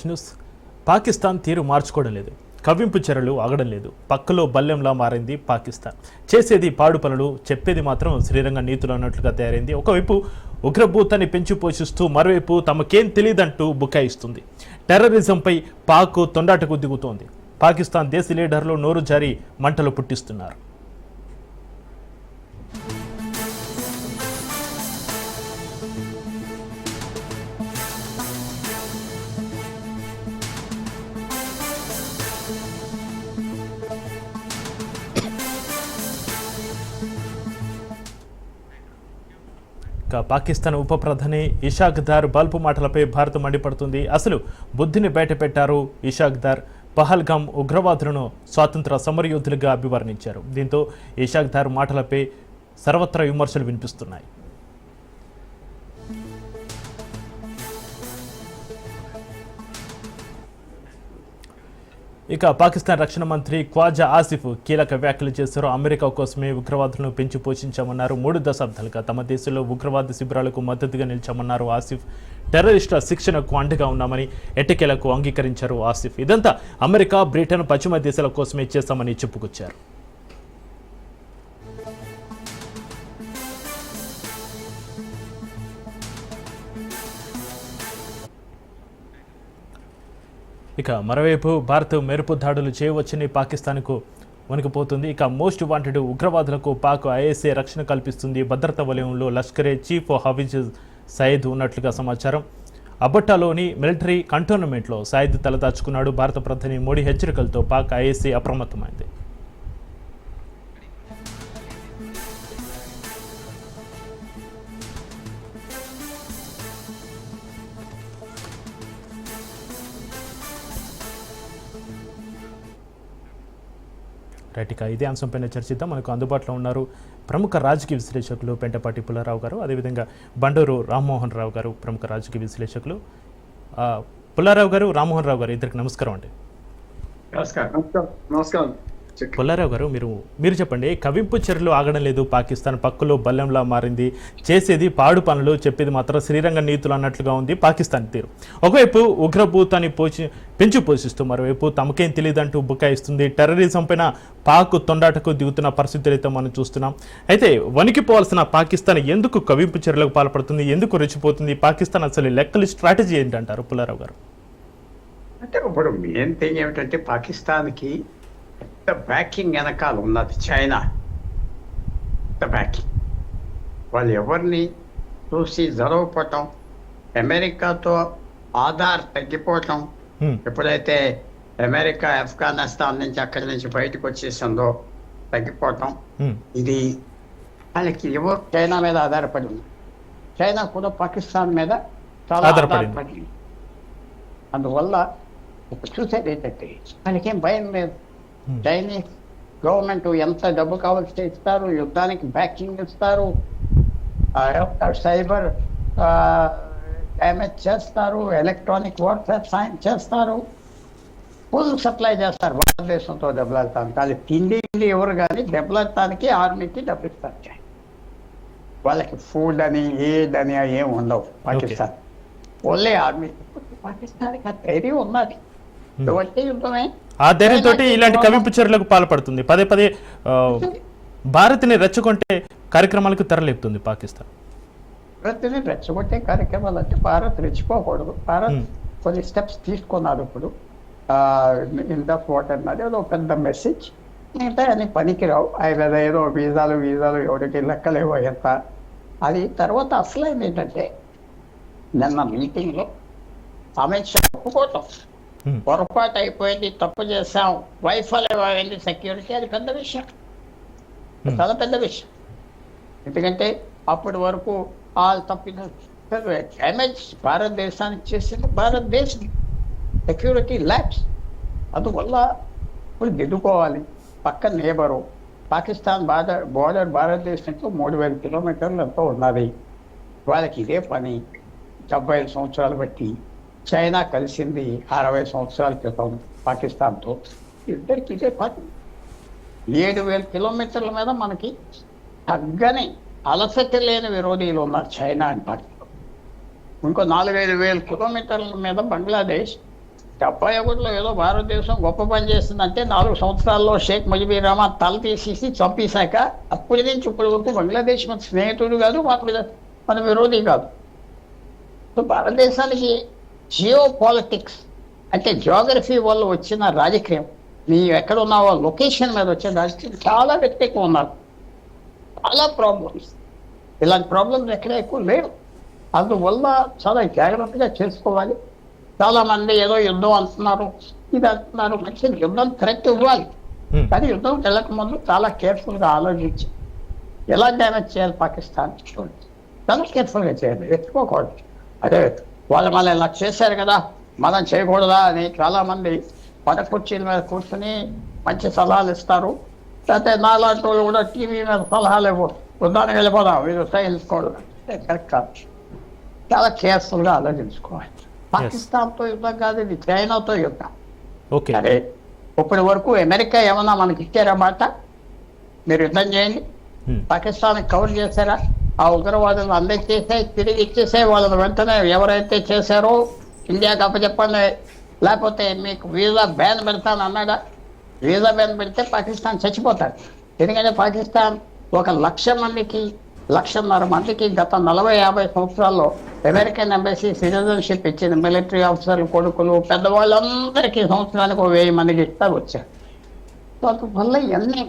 News. Pakistan తీరు మార్చుకోవడం లేదు, కవ్వింపు చర్యలు ఆగడం లేదు. పక్కలో బల్లెంలా మారింది పాకిస్తాన్. చేసేది పాడు పనులు, చెప్పేది మాత్రం శ్రీరంగ నీతులు అన్నట్లుగా తయారైంది. ఒకవైపు ఉగ్రభూతాన్ని పెంచి పోషిస్తూ మరోవైపు తమకేం తెలియదంటూ బుకాయిస్తుంది. టెర్రరిజంపై పాక్ తొండాటకు దిగుతోంది. పాకిస్తాన్ దేశ లీడర్లు నోరు జారి మంటలు పుట్టిస్తున్నారు. పాకిస్తాన్ ఉప ప్రధాని ఇషాక్ దార్ బల్బు మాటలపై భారత్ మండిపడుతుంది. అసలు బుద్ధిని బయటపెట్టారు ఇషాక్ దార్. పహల్గామ్ ఉగ్రవాదులను స్వాతంత్ర సమరయోధులుగా అభివర్ణించారు. దీంతో ఇషాక్ దార్ మాటలపై సర్వత్రా విమర్శలు వినిపిస్తున్నాయి. ఇక పాకిస్తాన్ రక్షణ మంత్రి ఖ్వాజా ఆసిఫ్ కీలక వ్యాఖ్యలు చేశారు. అమెరికా కోసమే ఉగ్రవాదులను పెంచి పోషించామన్నారు. 3 దశాబ్దాలుగా తమ దేశంలో ఉగ్రవాద శిబిరాలకు మద్దతుగా నిలిచామన్నారు ఆసిఫ్. టెర్రరిస్టుల శిక్షణకు అండగా ఉన్నామని ఎట్టకేలకు అంగీకరించారు ఆసిఫ్. ఇదంతా అమెరికా, బ్రిటన్, పశ్చిమ దేశాల కోసమే చేస్తామని చెప్పుకొచ్చారు. ఇక మరోవైపు భారత్ మెరుపు దాడులు చేయవచ్చని పాకిస్తాన్కు వణికిపోతుంది. ఇక మోస్ట్ వాంటెడ్ ఉగ్రవాదులకు పాక్ ఐఎస్ఏ రక్షణ కల్పిస్తుంది. భద్రతా వలయంలో లష్కరే చీఫ్ హఫీజ్ సయీద్ ఉన్నట్లుగా సమాచారం. అబట్టాలోని మిలిటరీ కంటోన్మెంట్లో సయీద్ తలదాచుకున్నాడు. భారత ప్రధాని మోడీ హెచ్చరికలతో పాక్ ఐఎస్ఏ అప్రమత్తమైంది. రైట్, ఇక ఇదే అంశంపైన చర్చిద్దాం. మనకు అందుబాటులో ఉన్నారు ప్రముఖ రాజకీయ విశ్లేషకులు పెంటపాటి పుల్లారావు గారు, అదేవిధంగా బండూరు రామ్మోహన్ రావు గారు, ప్రముఖ రాజకీయ విశ్లేషకులు. పుల్లారావు గారు, రామ్మోహన్ రావు గారు, ఇద్దరికి నమస్కారం అండి. నమస్కారం. పుల్లారావు గారు, మీరు చెప్పండి. కవింపు చర్యలు ఆగడం లేదు, పాకిస్తాన్ పక్కలో బల్లెంలా మారింది. చేసేది పాడు పనులు, చెప్పేది మాత్రం శ్రీరంగ నీతులు అన్నట్లుగా ఉంది పాకిస్తాన్ తీరు. ఒకవైపు ఉగ్రభూతాన్ని పెంచి పోషిస్తూ మరోవైపు తమకేం తెలియదంటూ బుకాయిస్తుంది. టెర్రరిజం పైన పాక్ తొండాటకు దిగుతున్న పరిస్థితులు అయితే మనం చూస్తున్నాం. అయితే వణికిపోవాల్సిన పాకిస్తాన్ ఎందుకు కవింపు చర్యలకు పాల్పడుతుంది, ఎందుకు రెచ్చిపోతుంది? పాకిస్తాన్ అసలు లెక్కలు స్ట్రాటజీ ఏంటంటారు పుల్లారావు గారు? అంటే ఇప్పుడు మెయిన్ థింగ్ ఏమిటంటే పాకిస్తాన్కి బ్యాకింగ్ వెనకాల ఉన్నది చైనా. బ్యాకింగ్ వాళ్ళు ఎవరిని చూసి జరగపోవటం, అమెరికాతో ఆధార్ తగ్గిపోవటం. ఎప్పుడైతే అమెరికా ఆఫ్ఘనిస్తాన్ నుంచి అక్కడి నుంచి బయటకు వచ్చేసిందో తగ్గిపోవటం, ఇది వాళ్ళకి ఎవరు చైనా మీద ఆధారపడి ఉంది. చైనా కూడా పాకిస్తాన్ మీద చాలా ఆధారపడింది. అందువల్ల ఇప్పుడు చూసేది ఏంటంటే వాళ్ళకేం భయం లేదు. చైనీస్ గవర్నమెంట్ ఎంత డబ్బు కావాల్సి ఇస్తారు, యుద్ధానికి బ్యాకింగ్ ఇస్తారు, సైబర్ డ్యామేజ్ చేస్తారు, ఎలక్ట్రానిక్ వార్ఫేర్ సైన్ చేస్తారు, ఫుల్ సప్లై చేస్తారు భారతదేశంతో దెబ్బలాడటానికి. అది తిండి ఎవరు కానీ దెబ్బలాడటానికి ఆర్మీకి డబ్బు ఇస్తారు. వాళ్ళకి ఫుడ్ అని ఏదని ఏమి ఉండవు పాకిస్తాన్. Only army. పాకిస్తాన్కి ఆ ధైర్యం ఉన్నది. ఎటువంటి యుద్ధమే ఆ ధైర్యంతో ఇలాంటి కవింపు చర్యలకు పాల్పడుతుంది. పదే పదే భారత్ని రెచ్చగొట్టే కార్యక్రమాలకు తెరలేపుతుంది పాకిస్తాన్. భారత్ని రెచ్చగొట్టే కార్యక్రమాలు అంటే భారత్ రెచ్చిపోకూడదు. భారత్ కొన్ని స్టెప్స్ తీసుకున్నారు. ఇప్పుడు ఇండస్ వాటర్ అన్నది ఏదో పెద్ద మెసేజ్. మిగతా అని పనికిరావు. ఏదో వీజాలు ఎవరికి లెక్కలేవో ఎంత. అది తర్వాత అసలైంది ఏంటంటే నిన్న మీటింగ్లో అమిత్ షా ఒప్పుకోవటం, పొరపాటు అయిపోయింది, తప్పు చేసాం, వైఫల్యమైంది సెక్యూరిటీ. అది పెద్ద విషయం, చాలా పెద్ద విషయం. ఎందుకంటే అప్పటి వరకు వాళ్ళు తప్పిన డ్యామేజ్ భారతదేశానికి చేసింది భారతదేశం సెక్యూరిటీ ల్యాబ్స్. అందువల్ల ఇప్పుడు దిద్దుకోవాలి. పక్క నేబరు పాకిస్తాన్ బోర్డర్ భారతదేశంతో 3000 కిలోమీటర్లు ఎంతో ఉన్నది. వాళ్ళకి ఇదే పని. 75 సంవత్సరాలు బట్టి చైనా కలిసింది 60 సంవత్సరాల క్రితం పాకిస్తాన్తో. ఇద్దరికి ఇదే పని. 7000 కిలోమీటర్ల మీద మనకి తగ్గని అలసట లేని విరోధీలు ఉన్నారు చైనా అని పార్టీలో. ఇంకో 4-5 వేల కిలోమీటర్ల మీద బంగ్లాదేశ్ 71లో ఏదో భారతదేశం గొప్ప పని చేస్తుందంటే 4 సంవత్సరాల్లో షేక్ ముజిబుర్ రహమాన్ తల తీసేసి చంపేశాక అప్పటి నుంచి ఇప్పటి వరకు బంగ్లాదేశ్ మన స్నేహితుడు కాదు, మన విరోధి కాదు. సో భారతదేశానికి జియో పాలిటిక్స్ అంటే జియోగ్రఫీ వల్ల వచ్చిన రాజకీయం, మీ ఎక్కడ ఉన్నావో లొకేషన్ మీద వచ్చే రాజకీయం చాలా వ్యతిరేకంగా ఉన్నారు. చాలా ప్రాబ్లమ్స్, ఇలాంటి ప్రాబ్లమ్స్ ఎక్కడ ఎక్కువ లేవు. అందువల్ల చాలా జాగ్రత్తగా చేసుకోవాలి. చాలా మంది ఏదో యుద్ధం అంటున్నారు, ఇది అంటున్నారు. మంచి యుద్ధం థ్రెట్ ఇవ్వాలి, కానీ యుద్ధం వెళ్ళక ముందు చాలా కేర్ఫుల్గా ఆలోచించి ఎలా డ్యామేజ్ చేయాలి పాకిస్తాన్ చాలా కేర్ఫుల్గా చేయాలి, ఎత్తుకోకూడదు. అదే వాళ్ళు మళ్ళీ ఇలా చేశారు కదా మనం చేయకూడదా అని చాలా మంది పద కుర్చీల మీద కూర్చొని మంచి సలహాలు ఇస్తారు. లేకపోతే నాలాంటి వాళ్ళు కూడా టీవీ మీద సలహాలు ఇవ్వరు, యుద్ధానికి వెళ్ళిపోదాం, వీళ్ళు సహించుకోవడం కరెక్ట్ కాదు. చాలా కేర్ఫుల్గా ఆలోచించుకోవాలి. పాకిస్తాన్తో యుద్ధం కాదు, ఇది చైనాతో యుద్ధం. సరే ఇప్పటి వరకు అమెరికా ఏమన్నా మనకి ఇచ్చారన్నమాట, మీరు యుద్ధం చేయండి, పాకిస్తాన్ కవర్ చేశారా? ఆ ఉగ్రవాదులు అందరికి చేసే తిరిగి ఇచ్చేసే వాళ్ళని వెంటనే ఎవరైతే చేశారో ఇండియాకి అప్పచెప్పండి, లేకపోతే మీకు వీసా బ్యాన్ పెడతాను అన్నాడా? వీసా బ్యాన్ పెడితే పాకిస్తాన్ చచ్చిపోతాడు. ఎందుకంటే పాకిస్తాన్ 1,00,000 మందికి 1,50,000 మందికి గత 40-50 సంవత్సరాల్లో అమెరికన్ ఎంబసీ సిటిజన్షిప్ ఇచ్చింది. మిలిటరీ ఆఫీసర్లు కొడుకులు పెద్దవాళ్ళందరికీ సంవత్సరానికి 1000 మందికి ఇస్తారు వచ్చారు. సో అందువల్ల ఇవన్నీ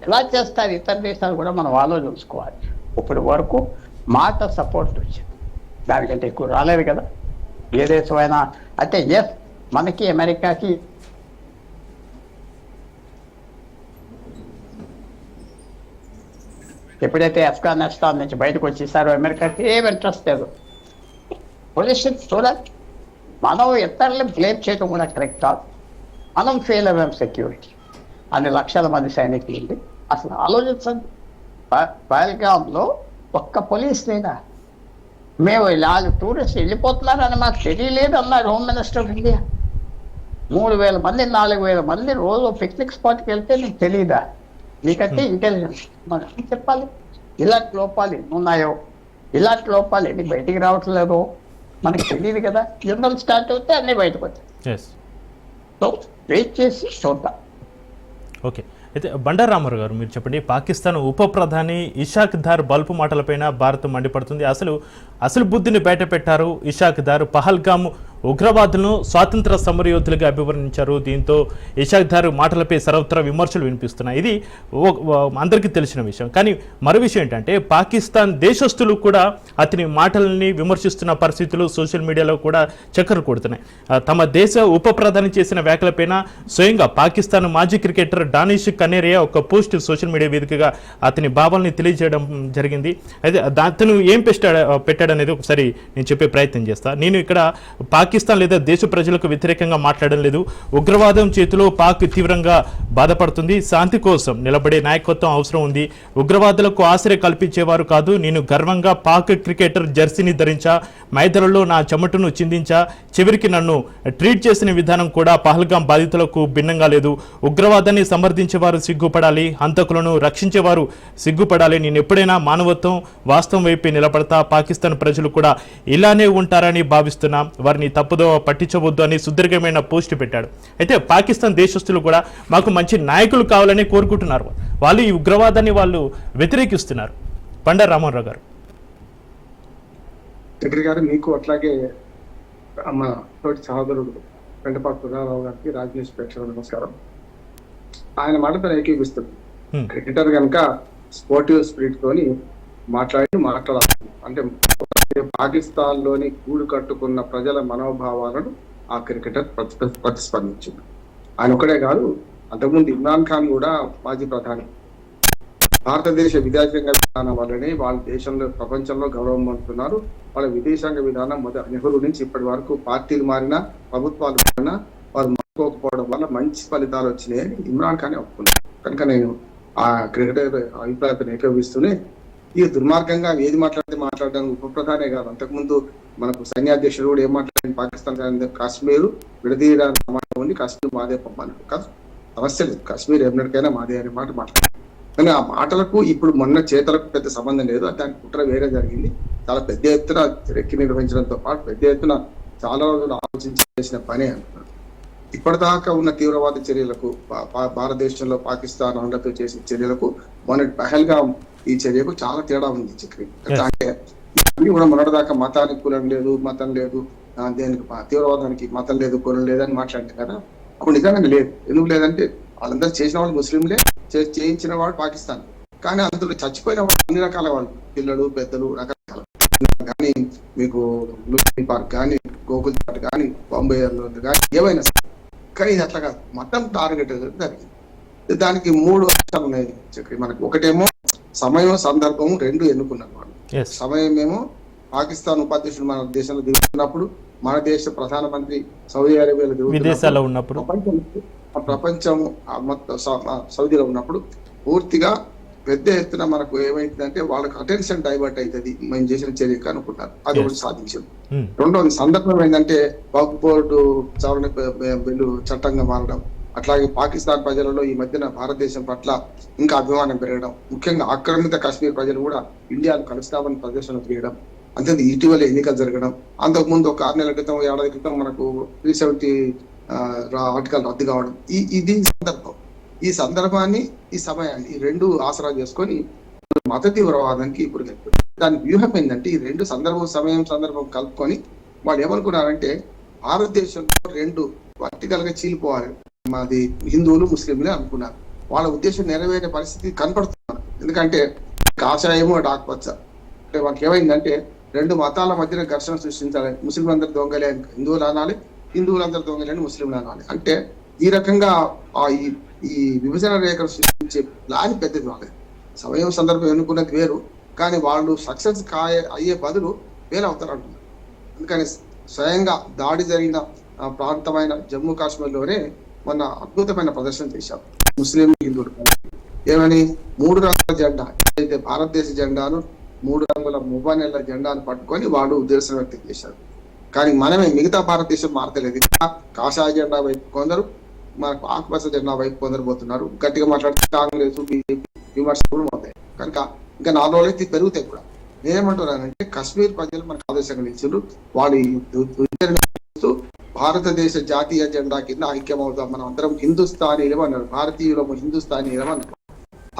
ఎలా చేస్తారు ఇతర దేశాలు కూడా మనం ఆలోచించుకోవాలి. ఇప్పటి వరకు మాట సపోర్ట్ వచ్చింది, దానికంటే ఎక్కువ రాలేదు కదా ఏ దేశమైనా. అయితే ఎస్ మనకి అమెరికాకి ఎప్పుడైతే ఆఫ్ఘనిస్తాన్ నుంచి బయటకు వచ్చేసారో అమెరికాకి ఏం ఇంట్రెస్ట్ లేదు. పొజిషన్ చూడాలి. మనం ఇతరులు బ్లేమ్ చేయడం కూడా కరెక్ట్ కాదు. మనం ఫెయిల్ అవ్వాం సెక్యూరిటీ, అన్ని లక్షల మంది సైనికులు ఉంది. అసలు ఆలోచించండి, పహల్గామ్లో ఒక్క పోలీస్ లేదా? మేము ఇలా టూరిస్ట్ వెళ్ళిపోతున్నారని మాకు తెలియలేదు అన్నారు హోమ్ మినిస్టర్ ఆఫ్ ఇండియా. 3,000 మంది 4,000 మంది రోజు పిక్నిక్ స్పాట్కి వెళ్తే నీకు తెలియదా? నీకంటే ఇంటెలిజెన్స్ మనం చెప్పాలి. ఇలాంటి లోపాలు ఎన్ని ఉన్నాయో, ఇలాంటి లోపాలు ఎన్ని బయటికి రావట్లేదో మనకి తెలియదు కదా. యుద్ధం స్టార్ట్ అవుతే అన్నీ బయటకు వచ్చాయి. సో వెయిట్ చేసి చూద్దాం. ఓకే, అయితే బండారు రామారావు గారు మీరు చెప్పండి, పాకిస్తాన్ ఉప ప్రధాని ఇషాక్ దార్ బల్పు మాటలపైన భారత్ మండిపడుతుంది. అసలు బుద్ధిని బయట పెట్టారు ఇషాక్ దార్. పహల్గామ్ ఉగ్రవాదులను స్వాతంత్ర సమరయోధులుగా అభివర్ణించారు. దీంతో ఇషాక్ దార్ మాటలపై సర్వత్రా విమర్శలు వినిపిస్తున్నాయి. ఇది అందరికీ తెలిసిన విషయం. కానీ మరో విషయం ఏంటంటే పాకిస్తాన్ దేశస్తులు కూడా అతని మాటలని విమర్శిస్తున్న పరిస్థితులు సోషల్ మీడియాలో కూడా చక్కర్లు కొడుతున్నాయి. తమ దేశ ఉప ప్రధాని చేసిన వ్యాఖ్యలపైన స్వయంగా పాకిస్తాన్ మాజీ క్రికెటర్ డానిష్ కనేరియా ఒక పోస్ట్ సోషల్ మీడియా వేదికగా అతని భావాల్ని తెలియజేయడం జరిగింది. అయితే అతను ఏం పెట్టాడనేది ఒకసారి నేను చెప్పే ప్రయత్నం చేస్తా. నేను ఇక్కడ పాకిస్తాన్ లేదా దేశ ప్రజలకు వ్యతిరేకంగా మాట్లాడడం లేదు. ఉగ్రవాదం చేతిలో పాక్ తీవ్రంగా బాధపడుతుంది. శాంతి కోసం నిలబడే నాయకత్వం అవసరం ఉంది. ఉగ్రవాదులకు ఆశ్రయ కల్పించేవారు కాదు. నేను గర్వంగా పాక్ క్రికెటర్ జెర్సీని ధరించా, మైదానంలో నా చెమటను చిందించా. చివరికి నన్ను ట్రీట్ చేసిన విధానం కూడా పహల్గామ్ బాధితులకు భిన్నంగా లేదు. ఉగ్రవాదాన్ని సమర్థించేవారు సిగ్గుపడాలి, హంతకులను రక్షించేవారు సిగ్గుపడాలి. నేను ఎప్పుడైనా మానవత్వం వాస్తవం వైపు నిలబడతా. పాకిస్తాన్ ప్రజలు కూడా ఇలానే ఉంటారని భావిస్తున్నా. వారిని తప్పుదో పట్టించవద్దు అని సుదీర్ఘమైన పోస్ట్ పెట్టాడు. అయితే పాకిస్తాన్ దేశస్తులు కూడా మాకు మంచి నాయకులు కావాలని కోరుకుంటున్నారు. వాళ్ళు ఈ ఉగ్రవాదాన్ని వాళ్ళు వ్యతిరేకిస్తున్నారు. బండారు రామారావు గారు. చక్రి గారు, మీకు అట్లాగే మా తోటి సహోదరుడు వెంటపాటి పుల్లారావు గారికి, రాజనీష్ ప్రేక్షకులకు నమస్కారం. ఆయన మాటతో ఏకీపిస్తుంది. క్రికెటర్ కనుక స్పోర్టివ్ స్పిరిట్ తోని మాట్లాడాలి. అంటే పాకిస్తాన్ లోని గూడు కట్టుకున్న ప్రజల మనోభావాలను ఆ క్రికెటర్ ప్రతిస్పందించింది. ఆయన ఒకడే కాదు, అంతకుముందు ఇమ్రాన్ ఖాన్ కూడా మాజీ ప్రధాని. భారతదేశ విదేశాంగ విధానం వల్లనే వాళ్ళ దేశంలో ప్రపంచంలో గౌరవం పొందుతున్నారు. వాళ్ళ విదేశాంగ విధానం నెహ్రూ నుంచి ఇప్పటి వరకు పార్టీలు మారినా ప్రభుత్వాలు మారినా వారు మార్చుకోకపోవడం వల్ల మంచి ఫలితాలు వచ్చినాయని ఇమ్రాన్ ఖాన్ ఒప్పుకున్నారు. కనుక నేను ఆ క్రికెటర్ అభిప్రాయాన్ని ఏకీభవిస్తూనే ఈ దుర్మార్గంగా ఏది మాట్లాడడానికి ఉప ప్రధానే కాదు, అంతకుముందు మనకు సైన్యాధ్యక్షుడు కూడా ఏం మాట్లాడింది, పాకిస్తాన్ కాశ్మీర్ విడదీయడానికి సమాధానం ఉంది, కాశ్మీర్ మాదే పంపాలి కాదు, సమస్య లేదు, కాశ్మీర్ ఎన్నటికైనా మాదే అనే మాట మాట్లాడారు. కానీ ఆ మాటలకు ఇప్పుడు మొన్న చేతలకు పెద్ద సంబంధం లేదు. దానికి కుట్ర వేరే జరిగింది. చాలా పెద్ద ఎత్తున రెక్కి నిర్వహించడంతో పాటు పెద్ద ఎత్తున చాలా రోజులు ఆలోచించి చేసిన పనే అంటున్నారు. ఇప్పటిదాకా ఉన్న తీవ్రవాద చర్యలకు భారతదేశంలో పాకిస్తాన్ అండతో చేసిన చర్యలకు మొన్నటి పహల్గాం ఈ చర్యకు చాలా తేడా ఉంది చక్రి. అంటే ఇవన్నీ కూడా మొన్నటిదాకా మతానికి కులం లేదు, మతం లేదు, దేనికి తీవ్రవాదానికి మతం లేదు, కులం లేదని మాట్లాడితే కదా, అప్పుడు నిజంగానే లేదు. ఎందుకు లేదంటే వాళ్ళందరూ చేసిన వాళ్ళు ముస్లింలే, చేయించిన వాడు పాకిస్తాన్. కానీ అందులో చచ్చిపోయిన వాళ్ళు అన్ని రకాల వాళ్ళు, పిల్లలు పెద్దలు రకరకాల, కానీ మీకు పార్క్ కానీ, గోకుల్ చాట్ కానీ, బాంబే కానీ ఏవైనా. కానీ ఇది అట్లా కాదు, మతం టార్గెట్ జరిగింది. దానికి 3 అంశాలు ఉన్నాయి చక్రి మనకు. ఒకటేమో సమయం, సందర్భం రెండు ఎన్నుకున్నారు వాళ్ళు. సమయం ఏమో పాకిస్తాన్ ఉపాధ్యక్షుడు మన దేశంలో దిగుతున్నప్పుడు, మన దేశ ప్రధానమంత్రి సౌదీ అరేబియాలో విదేశాల్లో ఉన్నప్పుడు, ప్రపంచం మొత్తం సౌదీలో ఉన్నప్పుడు పూర్తిగా పెద్ద ఎత్తున మనకు ఏమైందంటే వాళ్ళకి అటెన్షన్ డైవర్ట్ అవుతుంది మేము చేసిన చర్యకు అనుకుంటారు. అది ఒకటి సాధించారు. రెండోది సందర్భం ఏంటంటే వక్ఫ్ బోర్డు సవరణ బిల్లు చట్టంగా మారడం, అట్లాగే పాకిస్తాన్ ప్రజలలో ఈ మధ్యన భారతదేశం పట్ల ఇంకా అభిమానం పెరగడం, ముఖ్యంగా ఆక్రమిత కాశ్మీర్ ప్రజలు కూడా ఇండియాను కలుస్తామని ప్రదర్శన చేయడం, అంతే ఇటీవల ఎన్నికలు జరగడం. అంతకుముందు ఒక 6 నెలల క్రితం, ఏడాది క్రితం మనకు 370 ఆర్టికల్ రద్దు కావడం. ఇది సందర్భం. ఈ సందర్భాన్ని, ఈ సమయాన్ని, ఈ రెండు ఆసరా చేసుకొని మత తీవ్రవాదానికి ఇప్పుడు దాని వ్యూహం ఏంటంటే ఈ రెండు సందర్భం కలుపుకొని వాళ్ళు ఏమనుకున్నారంటే భారతదేశంలో 2 వర్టికల్ గా చీలిపోవాలి, మాది హిందువులు ముస్లింలే అనుకున్నారు. వాళ్ళ ఉద్దేశం నెరవేరే పరిస్థితి కనపడుతున్నారు. ఎందుకంటే కాషాయము ఆకుపచ్చ అంటే వాళ్ళకి ఏమైందంటే 2 మతాల మధ్యన ఘర్షణ సృష్టించాలి. ముస్లింలందరూ దొంగలే అని హిందువులు అనాలి, హిందువులందరూ దొంగలే అని ముస్లింలు అనాలి. అంటే ఈ రకంగా ఈ విభజన రేఖలు సృష్టించే ప్లాన్ పెద్దది. వాళ్ళది సమయం సందర్భం ఎన్నుకున్నది వేరు, కానీ వాళ్ళు సక్సెస్ అయ్యే బదులు ఫెయిల్ అవుతారంటున్నారు. అందుకని స్వయంగా దాడి జరిగిన ప్రాంతమైన జమ్మూ కాశ్మీర్లోనే మొన్న అద్భుతమైన ప్రదర్శన చేశారు ముస్లిం హిందువులు. ఏమని 3 రంగుల జెండా, అయితే భారతదేశ జెండాను 3 రంగుల మువ్వనెల జెండాను పట్టుకొని వాడు నిరసన వ్యక్తం చేశారు. కానీ మనమే మిగతా భారతదేశం మారతలేదు. కాషాయ జెండా వైపు కొందరు, మనకు ఆకుపచ్చ జెండా వైపు కొందరు పోతున్నారు. గట్టిగా మాట్లాడితే కాంగ్రెస్, బీజేపీ విమర్శలు కూడా అవుతాయి. కనుక ఇంకా 4 రోజులైతే పెరుగుతాయి కూడా. నేనేమంటున్నానంటే కశ్మీర్ ప్రజలు మనకు ఆదర్శంగా నిలిచారు. వాళ్ళు భారతదేశ జాతీయ జెండా కింద ఐక్యమవుతాం, మనం అందరం హిందుస్థానీలం అన్నారు, భారతీయులము హిందుస్థానీలం అన్నారు.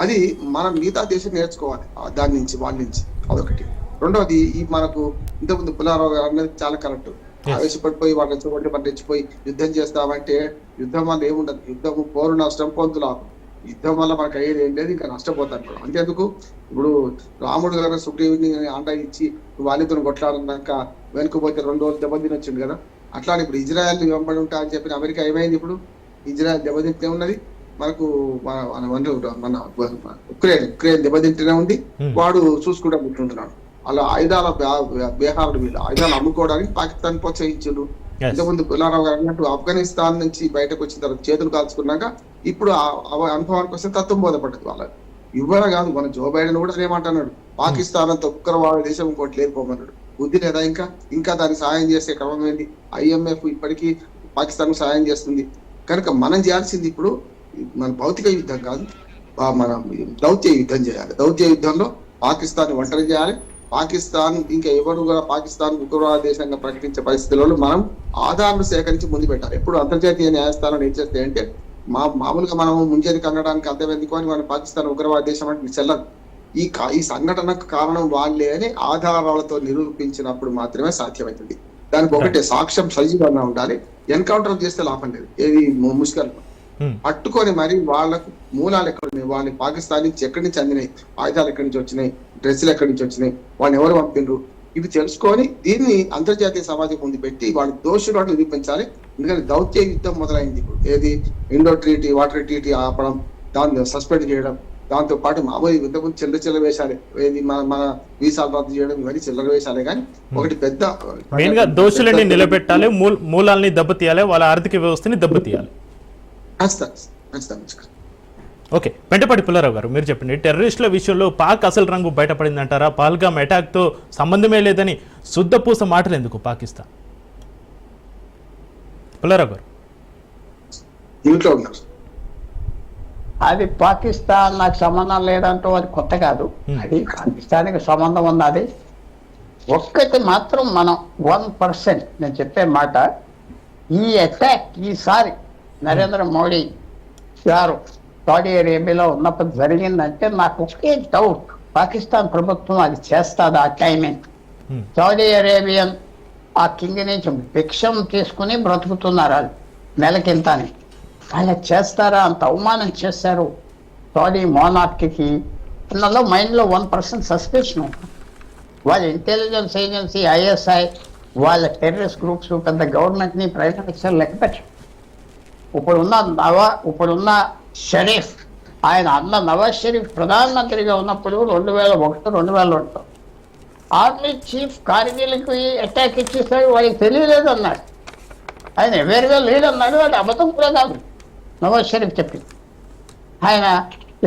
అది మనం మిగతా దేశం నేర్చుకోవాలి దాని నుంచి, వాళ్ళ నుంచి. అదొకటి. రెండవది, ఈ మనకు ఇంతకుముందు పుల్లారావు గారు అన్నది చాలా కరెక్ట్. ఆవేశపడిపోయి వాళ్ళు రెచ్చగొట్టి మనం రెచ్చిపోయి యుద్ధం చేస్తామంటే యుద్ధం వల్ల ఏముండదు. యుద్ధము పోరు నష్టం, పొందు లాభం. యుద్ధం వల్ల మనకు అయ్యేది ఏం లేదు, ఇంకా నష్టపోతాను కూడా. అంతేందుకు ఇప్పుడు రాముడు గారు సుగ్రీవుని అండ ఇచ్చి వాళ్ళతో కొట్లాడినాక వెనుకపోతే 2 రోజులు దెబ్బతిని వచ్చింది కదా. అట్లానే ఇప్పుడు ఇజ్రాయెల్ వెంబడి ఉంటా అని చెప్పిన అమెరికా ఏమైంది? ఇప్పుడు ఇజ్రాయెల్ దెబ్బతింటే ఉన్నది, మనకు మన ఉక్రెయిన్ దెబ్బతింటూనే ఉంది, వాడు చూసుకుంటా కూర్చుంటున్నాడు. అలా ఆయుధాల బేహారుడు వీళ్ళు ఆయుధాలు అమ్ముకోవడానికి పాకిస్తాన్ ప్రోత్సహించారు. ఇంతకుముందు పుల్లారావు గారు అన్నట్టు ఆఫ్ఘనిస్తాన్ నుంచి బయటకు వచ్చిన తర్వాత చేతులు కాల్చుకున్నాక ఇప్పుడు అనుభవానికి వస్తే తత్వం బోధపడ్డది వాళ్ళకి. ఇవ్వడం కాదు, మన జో బైడెన్ కూడా ఏమంటున్నాడు, పాకిస్తాన్ అంత ఉగ్రవాద దేశం ఇంకోటి లేకపోమన్నాడు. బుద్ధి లేదా? ఇంకా దానికి సాయం చేసే క్రమం ఏంటి? IMF ఇప్పటికీ పాకిస్తాన్ కు సాయం చేస్తుంది. కనుక మనం చేయాల్సింది ఇప్పుడు మన భౌతిక యుద్ధం కాదు, మన దౌత్య యుద్ధం చేయాలి. దౌత్య యుద్ధంలో పాకిస్తాన్ ఒంటరి చేయాలి. పాకిస్తాన్ ఇంకా ఎవరు కూడా పాకిస్తాన్ ఉగ్రవాద దేశంగా ప్రకటించే పరిస్థితులలో మనం ఆధారాలు సేకరించి ముందు పెట్టాలి. ఎప్పుడు అంతర్జాతీయ న్యాయస్థానం ఏం చేస్తే అంటే మామూలుగా మనం ముంచేది కనడానికి అర్థం ఎందుకు అని మనం పాకిస్తాన్ ఉగ్రవాద దేశం అంటే చెల్లదు. ఈ సంఘటనకు కారణం వాళ్ళే అని ఆధారాలతో నిరూపించినప్పుడు మాత్రమే సాధ్యమవుతుంది. దానికి ఒకటే సాక్ష్యం సజీవంగా ఉండాలి. ఎన్కౌంటర్ చేస్తే లాభం లేదు. ఏది ముష్కల్ పట్టుకొని మరి వాళ్ళకు మూలాలు ఎక్కడున్నాయి, వాళ్ళని పాకిస్తాన్ నుంచి ఎక్కడి నుంచి అందినాయి, ఆయుధాలు ఎక్కడి నుంచి వచ్చినాయి, డ్రెస్సులు ఎక్కడి నుంచి వచ్చినాయి, వాళ్ళని ఎవరు పంపిండ్రు, ఇవి తెలుసుకొని దీన్ని అంతర్జాతీయ సమాజం ముందు పెట్టి వాళ్ళ దోషులను నిరూపించాలి. ఎందుకంటే దౌత్య యుద్ధం మొదలైంది ఇప్పుడు. ఏది ఇండో ట్రీటీ, వాటర్ ట్రీటీ ఆపడం, దాన్ని సస్పెండ్ చేయడం, దాంతో పాటు మామూలు ఇంతకుముందు చిల్లర వేషాలే, ఏది మన వీసాలు రద్దు చేయడం, ఇవన్నీ చిల్లర వేషాలే. కానీ ఒకటి పెద్ద మెయిన్ గా దోషులని నిలబెట్టాలి, మూలాల్ని దెబ్బతీయాలి, వాళ్ళ ఆర్థిక వ్యవస్థని దెబ్బతీయాలి. ఓకే, పెంటపాటి పుల్లారావు గారు మీరు చెప్పండి, టెర్రరిస్టుల విషయంలో పాక్ అసలు రంగు బయటపడిందంటారా? పహల్గామ్ అటాక్ తో సంబంధమే లేదని శుద్ధపూస మాటలు ఎందుకు పాకిస్తాన్? పుల్లారావు గారు ఇంట్లో ఉన్నారు. అది పాకిస్తాన్ నాకు సంబంధం లేదంటూ అది కొత్త కాదు. అది పాకిస్తాన్కి సంబంధం ఉన్నది. ఒక్కటి మాత్రం మనం 1% నేను చెప్పే మాట, ఈ అటాక్ ఈసారి నరేంద్ర మోడీ గారు సౌదీ అరేబియాలో ఉన్నప్పుడు జరిగిందంటే నాకు ఒకే డౌట్, పాకిస్తాన్ ప్రభుత్వం అది చేస్తుందా ఆ టైమింగ్? సౌదీ అరేబియన్ ఆ కింగ్ నుంచి భిక్షం తీసుకుని బ్రతుకుతున్నారు వాళ్ళు నెలకింతని, వాళ్ళు చేస్తారా? అంత అవమానం చేశారు సౌదీ మోనార్కీకి. అందులో మైండ్లో 1% సస్పెషన్ ఉంటుంది. వాళ్ళ ఇంటెలిజెన్స్ ఏజెన్సీ ఐఎస్ఐ వాళ్ళ టెర్రరిస్ట్ గ్రూప్స్ పెద్ద గవర్నమెంట్ని ప్రైమ్ మినిస్టర్ లెక్క పెట్టారు. ఇప్పుడున్న షరీఫ్, ఆయన అన్న నవాజ్ షరీఫ్ ప్రధానమంత్రిగా ఉన్నప్పుడు 2001, 2002 ఆర్మీ చీఫ్ కార్గిల్కి అటాక్ ఇచ్చేసాడు, వాడికి తెలియలేదు అన్నాడు. ఆయన ఎవరిగా లేదన్నాడు, అది అబద్ధం కూడా కాదు నవాజ్ షరీఫ్ చెప్పింది. ఆయన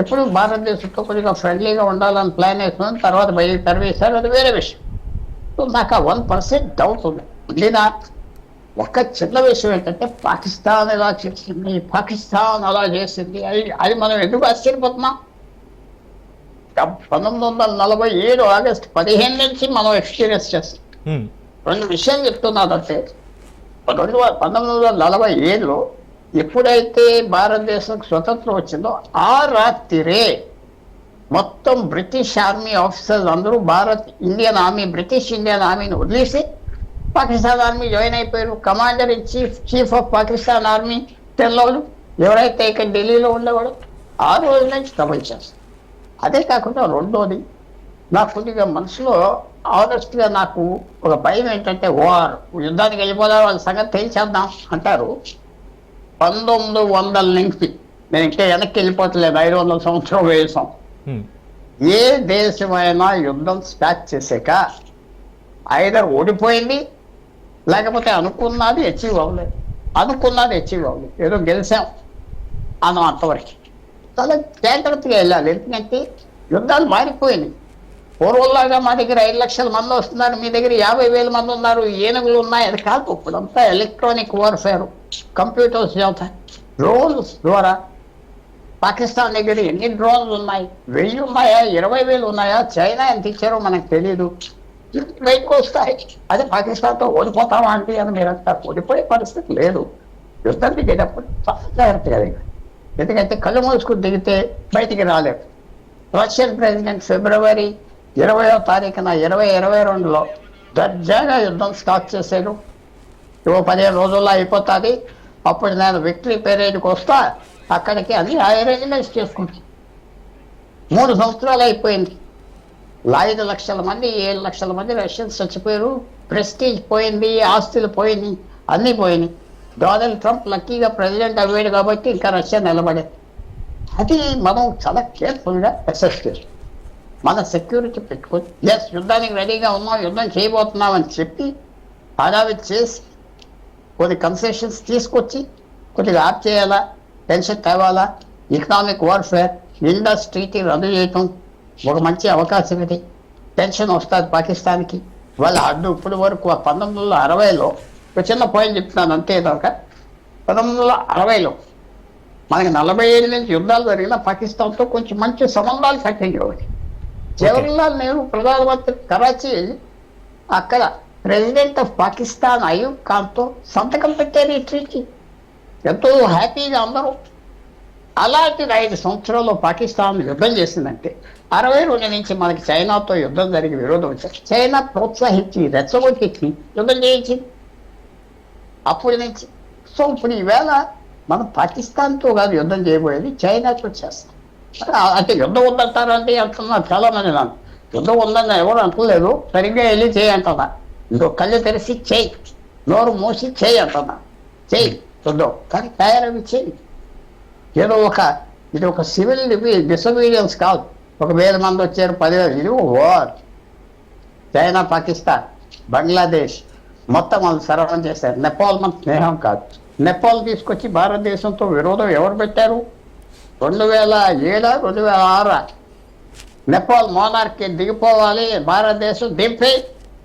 ఎప్పుడు భారతదేశంతో కొద్దిగా ఫ్రెండ్లీగా ఉండాలని ప్లాన్ వేసుకుని తర్వాత బయట తరివేశారు, అది వేరే విషయం. సో నాకు ఆ 1% డౌట్ ఉంది. లేదా ఒక్క చిన్న విషయం ఏంటంటే పాకిస్తాన్ ఎలా చేసింది, పాకిస్తాన్ అలా చేసింది, అది మనం ఎందుకు ఆశ్చర్యపోతున్నాం? 1947 ఆగస్టు 15 నుంచి మనం ఎక్స్పీరియన్స్ చేస్తాం. రెండు విషయం చెప్తున్నానంటే 1947లో ఎప్పుడైతే భారతదేశం స్వతంత్రం వచ్చిందో ఆ రాత్రిరే మొత్తం బ్రిటిష్ ఆర్మీ ఆఫీసర్స్ అందరూ బ్రిటిష్ ఇండియన్ ఆర్మీని వదిలేసి పాకిస్తాన్ ఆర్మీ జాయిన్ అయిపోయారు. Commander in chief of Pakistan army తెల్లవాళ్ళు ఎవరైతే ఇక్కడ ఢిల్లీలో ఉండేవాడు ఆ రోజు నుంచి ట్రబుల్ చేస్తారు. అదే కాకుండా రెండోది, నాకు కొద్దిగా మనసులో ఆనెస్ట్గా నాకు ఒక భయం ఏంటంటే యుద్ధానికి వెళ్ళిపోదాం, వాళ్ళ సంగతి తెలిసేద్దాం అంటారు. 1900 నుంచి నేను ఇంకా వెనక్కి వెళ్ళిపోతలేదు, 500 సంవత్సరం వేసాం. ఏ దేశమైనా యుద్ధం స్టార్ట్ చేసాక ఐదర్ ఓడిపోయింది, లేకపోతే అనుకున్నది అచీవ్ అవ్వలేదు. ఏదో గెలిచాం అన్న అంతవరకు చాలా జాగ్రత్తగా వెళ్ళాలి. ఎందుకంటే యుద్ధాలు మారిపోయినాయి. పూర్వంలాగా మా దగ్గర 5 లక్షల మంది వస్తున్నారు, మీ దగ్గర 50,000 మంది ఉన్నారు, ఏనుగులు ఉన్నాయి, అది కాదు. ఇప్పుడంతా ఎలక్ట్రానిక్ వార్ఫేర్, కంప్యూటర్స్ చదువుతాయి, డ్రోన్స్ ద్వారా. పాకిస్తాన్ దగ్గర ఎన్ని డ్రోన్స్ ఉన్నాయి? 1000 ఉన్నాయా, 20,000 ఉన్నాయా? చైనా ఎంత ఇచ్చారో మనకు తెలియదు. బయటకు వస్తాయి. అదే పాకిస్తాన్తో ఓడిపోతామా అంటే అని మీరు అంటారు. ఓడిపోయే పరిస్థితి లేదు. యుద్ధం దిగేటప్పుడు చాలా జాగ్రత్తగా దిగాలి. ఎందుకంటే కళ్ళు మూసుకుని దిగితే బయటికి రాలేదు. రష్యన్ ప్రెసిడెంట్ ఫిబ్రవరి 20వ తారీఖున 2022లో దర్జాగా యుద్ధం స్టార్ట్ చేశాడు. 15 రోజుల్లో అయిపోతుంది. అప్పుడు నేను విక్టరీ పెరేడ్కి వస్తా, అక్కడికి అన్ని అరేంజ్మెంట్స్ చేసుకుంటాను. 3 సంవత్సరాలు అయిపోయింది. 5 లక్షల మంది 7 లక్షల మంది రష్యన్స్ చచ్చిపోయారు. ప్రెస్టీజ్ పోయింది, ఆస్తులు పోయినాయి, అన్నీ పోయినాయి. డొనాల్డ్ ట్రంప్ లక్కీగా ప్రెసిడెంట్ అయ్యాడు కాబట్టి ఇంకా రష్యా నిలబడేది. అది మనం చాలా కేర్ఫుల్గా అసెస్ చేస్తాం. మన సెక్యూరిటీ పెట్టుకొని యుద్ధానికి రెడీగా ఉన్నాం, యుద్ధం చేయబోతున్నాం అని చెప్పి హడావిడి చేసి కొన్ని కన్సెషన్స్ తీసుకొచ్చి కొద్దిగా ఆప్ చేయాలా, టెన్షన్ తేవాలా, ఎకనామిక్ వార్ఫేర్, ఇండస్ట్రీకి రద్దు చేయటం ఒక మంచి అవకాశం. ఇది టెన్షన్ వస్తుంది పాకిస్తాన్కి. వాళ్ళ అడ్డు ఇప్పుడు వరకు 1960లో ఒక చిన్న పాయింట్ చెప్తున్నాను అంతే. ఒక 1960లో మనకి 47 నుంచి యుద్ధాలు జరిగిన పాకిస్తాన్తో కొంచెం మంచి సంబంధాలు కట్టించేవాడి. జవహర్లాల్ నెహ్రూ ప్రధానమంత్రి కరాచీ వెళ్ళి అక్కడ ప్రెసిడెంట్ ఆఫ్ పాకిస్తాన్ అయూబ్ ఖాన్తో సంతకం పెట్టారు ఈ ట్రీటీ. ఎంతో హ్యాపీగా అందరూ. అలాంటిది 5 సంవత్సరాల్లో పాకిస్తాన్ యుద్ధం చేసిందంటే 62 నుంచి మనకి చైనాతో యుద్ధం జరిగి విరోధం వచ్చారు. చైనా ప్రోత్సహించి రెచ్చగొట్టి యుద్ధం చేయించింది అప్పటి నుంచి. సో ఇప్పుడు ఈవేళ మనం పాకిస్తాన్తో కాదు యుద్ధం చేయబోయేది, చైనాతో చేస్తాం. అంటే యుద్ధం ఉందంటారు అంటే అంటున్నారు చాలా మంది. నాకు యుద్ధం ఉందని ఎవరు అంటలేదు, సరిగ్గా వెళ్ళి చేయి అంటున్నా. ఇంకో కళ్ళు తెరిచి చేయి, నోరు మూసి చేయి అంటున్నా. చేయి యుద్ధం, కానీ తయారవి చేయి. ఏదో ఇది ఒక సివిల్ డిసొబీడియన్స్ కాదు. 1,000 మంది వచ్చారు, 10,000. ఇది వార్. చైనా, పాకిస్తాన్, బంగ్లాదేశ్ మొత్తం వాళ్ళు సర్వం చేశారు. నేపాల్ మన స్నేహం కాదు. నేపాల్ తీసుకొచ్చి భారతదేశంతో విరోధం ఎవరు పెట్టారు? 2007, 2006 నేపాల్ మోనార్కీ దిగిపోవాలి, భారతదేశం దింపి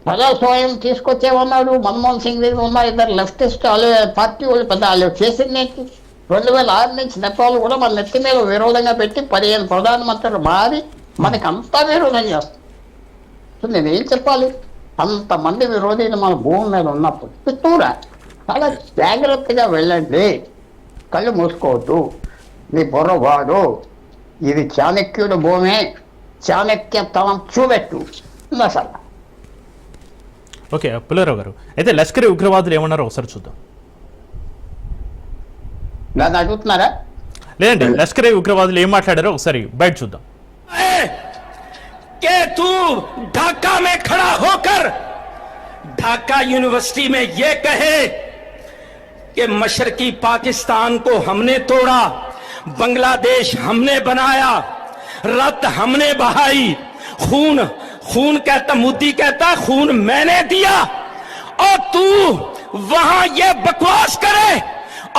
ప్రజాస్వామ్యం తీసుకొచ్చేమన్నాడు. మన్మోహన్ సింగ్ దగ్గర ఉన్న 2 లెఫ్టిస్ట్ పార్టీ వాళ్ళు పెద్ద వాళ్ళు చేసింది. 2006 నుంచి నేపాల్ కూడా మన నెత్తి మీద విరోధంగా పెట్టి 15 ప్రధానమంత్రులు మారి మనకి అంతా విరోధం చేస్తారు. నేనేం చెప్పాలి? అంతమంది విరోధీలు మన భూమి మీద ఉన్నప్పుడు చిత్తూరా చాలా జాగ్రత్తగా వెళ్ళండి, కళ్ళు మూసుకోవద్దు, నీ బుర్రవాడు, ఇది చాణక్యుడు భూమి, చాణక్యతనం చూపెట్టు అసలు. ఓకే పుల్లారావు గారు, అయితే లష్కరీ ఉగ్రవాదులు ఏమన్నారో ఒకసారి చూద్దాం. నన్ను అడుగుతున్నారా? లేదండి, లష్కరీ ఉగ్రవాదులు ఏం మాట్లాడారో ఒకసారి బయట చూద్దాం. कि तू ढाका में खड़ा होकर ढाका यूनिवर्सिटी में ये कहे कि मशरकी पाकिस्तान को हमने तोड़ा, बांग्लादेश हमने बनाया, रक्त हमने बहाई, खून खून कहता, मोदी कहता खून मैंने दिया, और तू वहां ये बकवास करे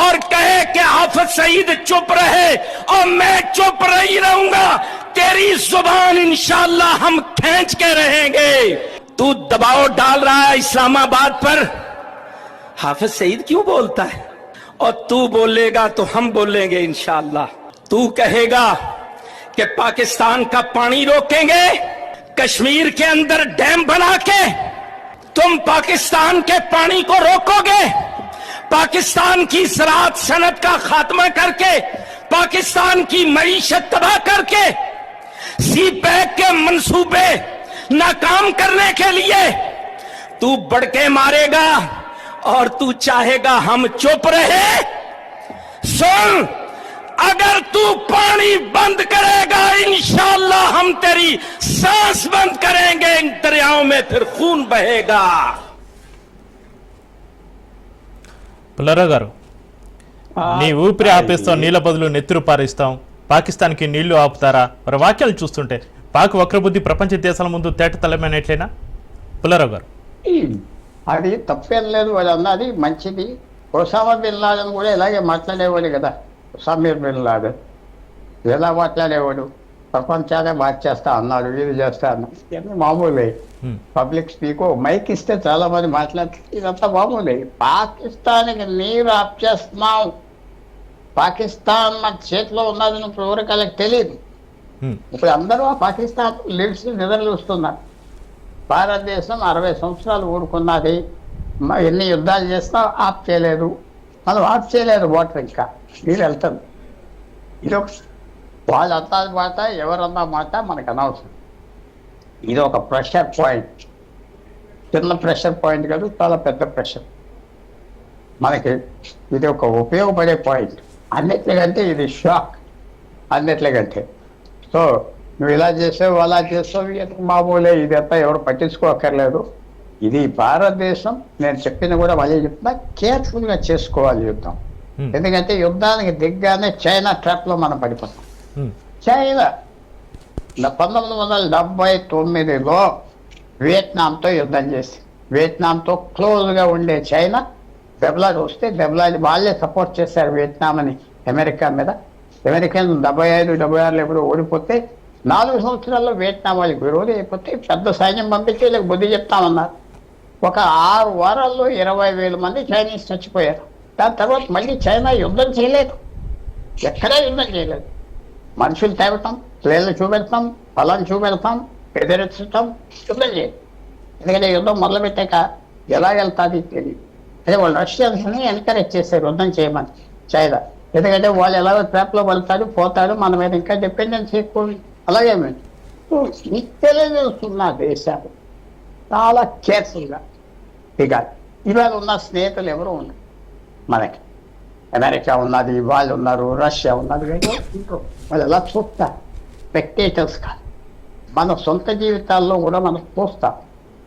और कहे कि आफत सईद चुप रहे और मैं चुप नहीं रहूंगा, तेरी जुबान इंशाअल्लाह हम खींच के रहेंगे। तू दबाव डाल रहा है इस्लामाबाद पर, हाफिज सईद क्यों बोलता है, और तू बोलेगा तो हम बोलेंगे इंशाअल्लाह। तू कहेगा कि पाकिस्तान का पानी रोकेंगे, कश्मीर के अंदर डैम बना के तुम पाकिस्तान के पानी को रोकोगे, पाकिस्तान की ज़राअत सनत का खात्मा करके, पाकिस्तान की मईशत तबाह करके, सी पैक के मंसूबे नाकाम करने के लिए तू बढ़ के मारेगा और तू चाहेगा हम चुप रहे। सुन, अगर तू पानी बंद करेगा इंशाअल्लाह हम तेरी सांस बंद करेंगे, इन दरियाओं में फिर खून बहेगा। పుల్లారావు గారు, నీ ఊపిరి ఆపేస్తాం, నీళ్ళ బదులు నెత్తురు పారిస్తాం, పాకిస్తాన్కి నీళ్లు ఆపుతారా? మరి వాక్యాలు చూస్తుంటే పాక్ వక్రబుద్ధి ప్రపంచ దేశాల ముందు తేట తలమైనట్లేనా పుల్లారావు గారు? అది తప్పేం లేదు, వాడు అన్నది మంచిది. ఒసామా బిన్ లాడెన్ కూడా ఇలాగే మాట్లాడేవాడు కదా. ఒసామా బిన్ లాడెన్ ఎలా మాట్లాడేవాడు? ప్రపంచాన్ని మార్చేస్తా అన్నాడు, ఇది చేస్తా అన్నాడు. ఇవన్నీ మామూలే. పబ్లిక్ స్పీక్ మైక్ ఇస్తే చాలా మంది మాట్లాడుతుంది, ఇదంతా మామూలే. పాకిస్తాన్కి నీరు ఆఫ్ చేస్తున్నాం, పాకిస్తాన్ మన చేతిలో ఉన్నదని ఇప్పుడు ఎవరికి తెలియదు. ఇప్పుడు అందరూ ఆ పాకిస్తాన్ లిడ్స్ నిద్ర చూస్తున్నారు. భారతదేశం 60 సంవత్సరాలు ఊరుకున్నది, ఎన్ని యుద్ధాలు చేసినా ఆఫ్ చేయలేదు. మనం ఆఫ్ చేయలేదు, వాటర్ ఇంకా నీళ్ళు వెళ్తుంది. ఇది ఒక వాళ్ళు అంతా మాట, ఎవరన్నా మాట మనకు అనవసరం. ఇది ఒక ప్రెషర్ పాయింట్, చిన్న ప్రెషర్ పాయింట్ కాదు, చాలా పెద్ద ప్రెషర్. మనకి ఇది ఒక ఉపయోగపడే పాయింట్ అన్నిట్లకంటే. ఇది షాక్ అన్నిట్లకంటే. సో నువ్వు ఇలా చేసావు అలా చేసావు ఎందుకు మామూలే, ఇది అంతా ఎవరు పట్టించుకోకర్లేదు. ఇది భారతదేశం, నేను చెప్పిన కూడా మళ్ళీ చెప్తున్నా, కేర్ఫుల్గా చేసుకోవాలి యుద్ధం. ఎందుకంటే యుద్ధానికి దిగ్గానే చైనా ట్రాప్లో మనం పడిపోతాం. చైనా 1979లో వియత్నాంతో యుద్ధం చేసి, వియత్నాంతో క్లోజ్గా ఉండే చైనా దెబ్బలాడి వస్తే దెబ్బలాడి వాళ్ళే సపోర్ట్ చేశారు వియత్నాం అని అమెరికా మీద. అమెరికన్ 75-76 ఎప్పుడు ఓడిపోతే 4 సంవత్సరాల్లో వియత్నాం వాళ్ళకి విరోధి అయిపోతే పెద్ద సైన్యం పంపించి వీళ్ళకి బుద్ధి చెప్తామన్నారు. ఒక 6 వారాల్లో 20,000 మంది చైనీస్ చచ్చిపోయారు. దాని తర్వాత మళ్ళీ చైనా యుద్ధం చేయలేదు, ఎక్కడా యుద్ధం చేయలేదు. మనుషులు తేవటం, ప్లేన్లు చూపెడతాం, పొలాన్ని చూపెడతాం, ఎదిరించటం, యుద్ధం చేయదు. ఎందుకంటే యుద్ధం మొదలుపెట్టాక ఎలా వెళ్తాది తెలియదు. అదే వాళ్ళు రష్యన్స్ని ఎన్కరేజ్ చేశారు యుద్ధం చేయమని చైనా. ఎందుకంటే వాళ్ళు ఎలాగో ట్రాప్లో వెళ్తారు, పోతారు, మన మీద ఇంకా డిపెండెన్స్ ఎక్కువ. అలాగే ఇంటెలిజెన్స్ ఉన్న దేశాలు చాలా కేర్ఫుల్గా దిగాలి. ఇవాళ ఉన్న స్నేహితులు ఎవరు ఉన్నారు మనకి? అమెరికా ఉన్నది, వాళ్ళు ఉన్నారు, రష్యా ఉన్నది, వాళ్ళు ఎలా చూస్తారు? స్పెక్టేటర్స్ కాదు. మన సొంత జీవితాల్లో కూడా మనం చూస్తాం.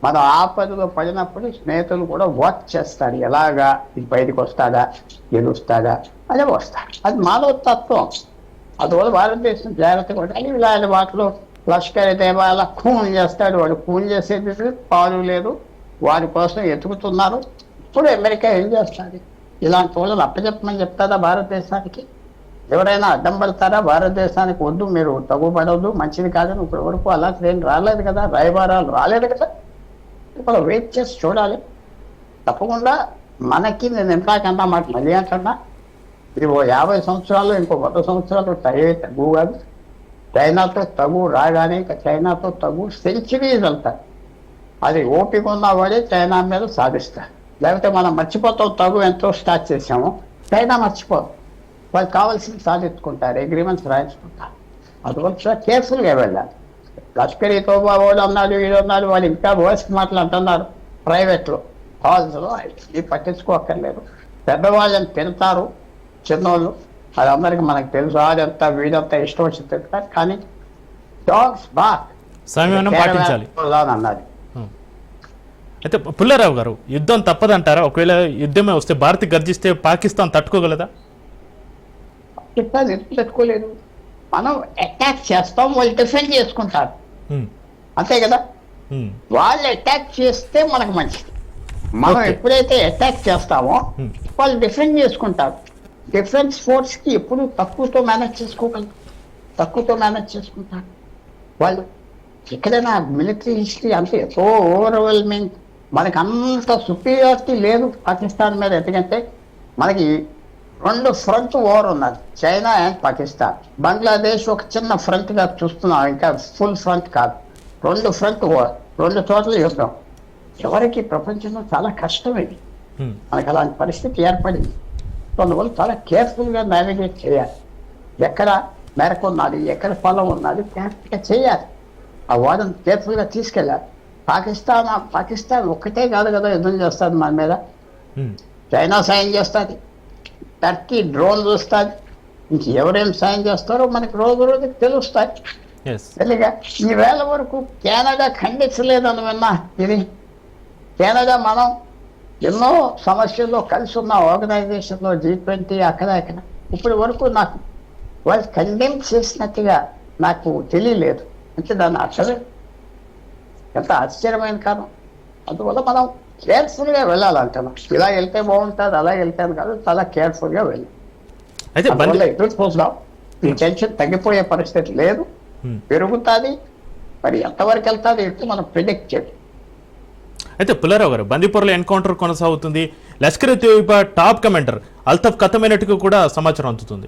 మన ఆపదలో పడినప్పుడు స్నేహితులు కూడా వాచ్ చేస్తారు, ఎలాగా ఇది బయటకు వస్తాడా, గెలుస్తాడా, అదే వస్తాడు. అది మానవ తత్వం. అందువల్ల భారతదేశం జాగ్రత్తగా ఉండాలి. ఇలాంటి వాటిలో లష్కర్ తేబా అలా ఖూన్ చేస్తాడు, వాడు ఖూన్ చేసేది పాలు లేదు, వారి కోసం ఎతుకుతున్నారు. ఇప్పుడు అమెరికా ఏం చేస్తుంది? ఇలాంటి వాళ్ళని అప్పచెప్పమని చెప్తారా భారతదేశానికి? ఎవరైనా అడ్డం పడతారా భారతదేశానికి? వద్దు, మీరు తగుపడవద్దు, మంచిది కాదని ఇప్పుడు వరకు అలా ఏం రాలేదు కదా, రాయబారాలు రాలేదు కదా. ఇప్పుడు వెయిట్ చేసి చూడాలి. తప్పకుండా మనకి, నేను ఎంతకన్నా మాట మళ్ళీ అంటున్నా, ఇది 50 సంవత్సరాలు, ఇంకో 100 సంవత్సరాలు తగ్గు కాదు. చైనాతో తగు రాగానే ఇంకా చైనాతో తగు సెంచరీస్ వెళ్తాయి. అది ఓపిక ఉన్నవాడే చైనా మీద సాధిస్తారు. లేకపోతే మనం మర్చిపోతాం, తగు ఎంతో స్టార్ట్ చేసాము, చైనా మర్చిపోదు. వాళ్ళు కావాల్సింది సాధించుకుంటారు, అగ్రిమెంట్స్ రాయించుకుంటారు. అందువల్ల కేర్ఫుల్గా వెళ్ళాలి. లష్కరీ తోబా వాళ్ళు అన్నారు, వీళ్ళు అన్నారు, వాళ్ళు ఇంకా వాయిస్ మాటలు అంటున్నారు ప్రైవేట్లో హాల్స్లో. ఇది పట్టించుకోక్కర్లేదు. పెద్దవాళ్ళని తింటారు చిన్నోళ్ళు, అది అందరికి మనకు తెలుసు. అదంతా వీడంతా ఇష్టం వచ్చి తింటారు. కానీ డాగ్స్ బాక్ సంయమనం పాటించాలి అన్నది. అయితే పుల్లారావు గారు, యుద్ధం తప్పదంటారా? ఒకవేళ యుద్ధమే వస్తే భారత్ గర్జిస్తే పాకిస్తాన్ తట్టుకోగలదా? పాకిస్తాన్ ఎందుకు తట్టుకోలేదు? మనం అటాక్ చేస్తాం, వాళ్ళు డిఫెండ్ చేసుకుంటారు, అంతే కదా. వాళ్ళు అటాక్ చేస్తే మనకు మంచిది. మనం ఎప్పుడైతే అటాక్ చేస్తామో వాళ్ళు డిఫెండ్ చేసుకుంటారు. డిఫెన్స్ ఫోర్స్ కి ఎప్పుడు తక్కువతో మేనేజ్ చేసుకోగలరు, తక్కువతో మేనేజ్ చేసుకుంటారు వాళ్ళు. ఎక్కడైనా మిలిటరీ హిస్టరీ అంతే ఎంతో ఓవర్వెల్మింగ్, మనకి అంత సుపీరియారిటీ లేదు పాకిస్తాన్ మీద. ఎందుకంటే మనకి 2 ఫ్రంట్ వార్ ఉన్నది, చైనా అండ్ పాకిస్తాన్. బంగ్లాదేశ్ ఒక చిన్న ఫ్రంట్ గా చూస్తున్నాం, ఇంకా ఫుల్ ఫ్రంట్ కాదు. 2 ఫ్రంట్ వార్, 2 చోట్ల యుద్ధం. ఎవరికి ప్రపంచంలో చాలా కష్టం ఇది. మనకు అలాంటి పరిస్థితి ఏర్పడింది. అందువల్ల చాలా కేర్ఫుల్గా నావిగేట్ చేయాలి. ఎక్కడ మేరకు ఉన్నది, ఎక్కడ పొలం ఉన్నది, కేర్ఫుల్గా చేయాలి. ఆ వాదన కేర్ఫుల్గా తీసుకెళ్ళాలి. పాకిస్తాన్ ఒక్కటే కాదు కదా యుద్ధం చేస్తుంది మన మీద. చైనా సాయం చేస్తుంది, టర్కీ డ్రోన్ చూస్తుంది, ఇంకెవరేం సాయం చేస్తారో మనకి రోజు రోజుకి తెలుస్తాయి. తెలియగా ఈ వేళ వరకు కెనడా ఖండించలేదని విన్నా. ఇది కెనడా మనం ఎన్నో సమస్యల్లో కలిసి ఉన్న ఆర్గనైజేషన్లో G20 అక్కడ ఇక్కడ ఇప్పటి వరకు నాకు వాళ్ళు కండెమ్ చేసినట్టుగా నాకు తెలియలేదు. అంటే దాన్ని అసలు ఎంత ఆశ్చర్యమైన కారణం. అందువల్ల మనం కేర్ఫుల్గా వెళ్ళాలంటున్నాం. ఇలా వెళ్తే బాగుంటుంది, అలా వెళ్తాను కాదు, చాలా కేర్ఫుల్గా వెళ్ళాలి. అందువల్ల ఎదురు చూద్దాం. ఈ టెన్షన్ తగ్గిపోయే పరిస్థితి లేదు, పెరుగుతుంది. మరి ఎంతవరకు వెళ్తుంది ఎప్పుడు మనం ప్రిడిక్ట్ చేయాలి. అయితే పుల్లారావు గారు, బందీపురలో ఎన్కౌంటర్ కొనసాగుతుంది. లష్కర్ ఎ తోయిబా టాప్ కమాండర్ అల్తఫ్ ఖతమైనట్టుగా కూడా సమాచారం అందుతుంది.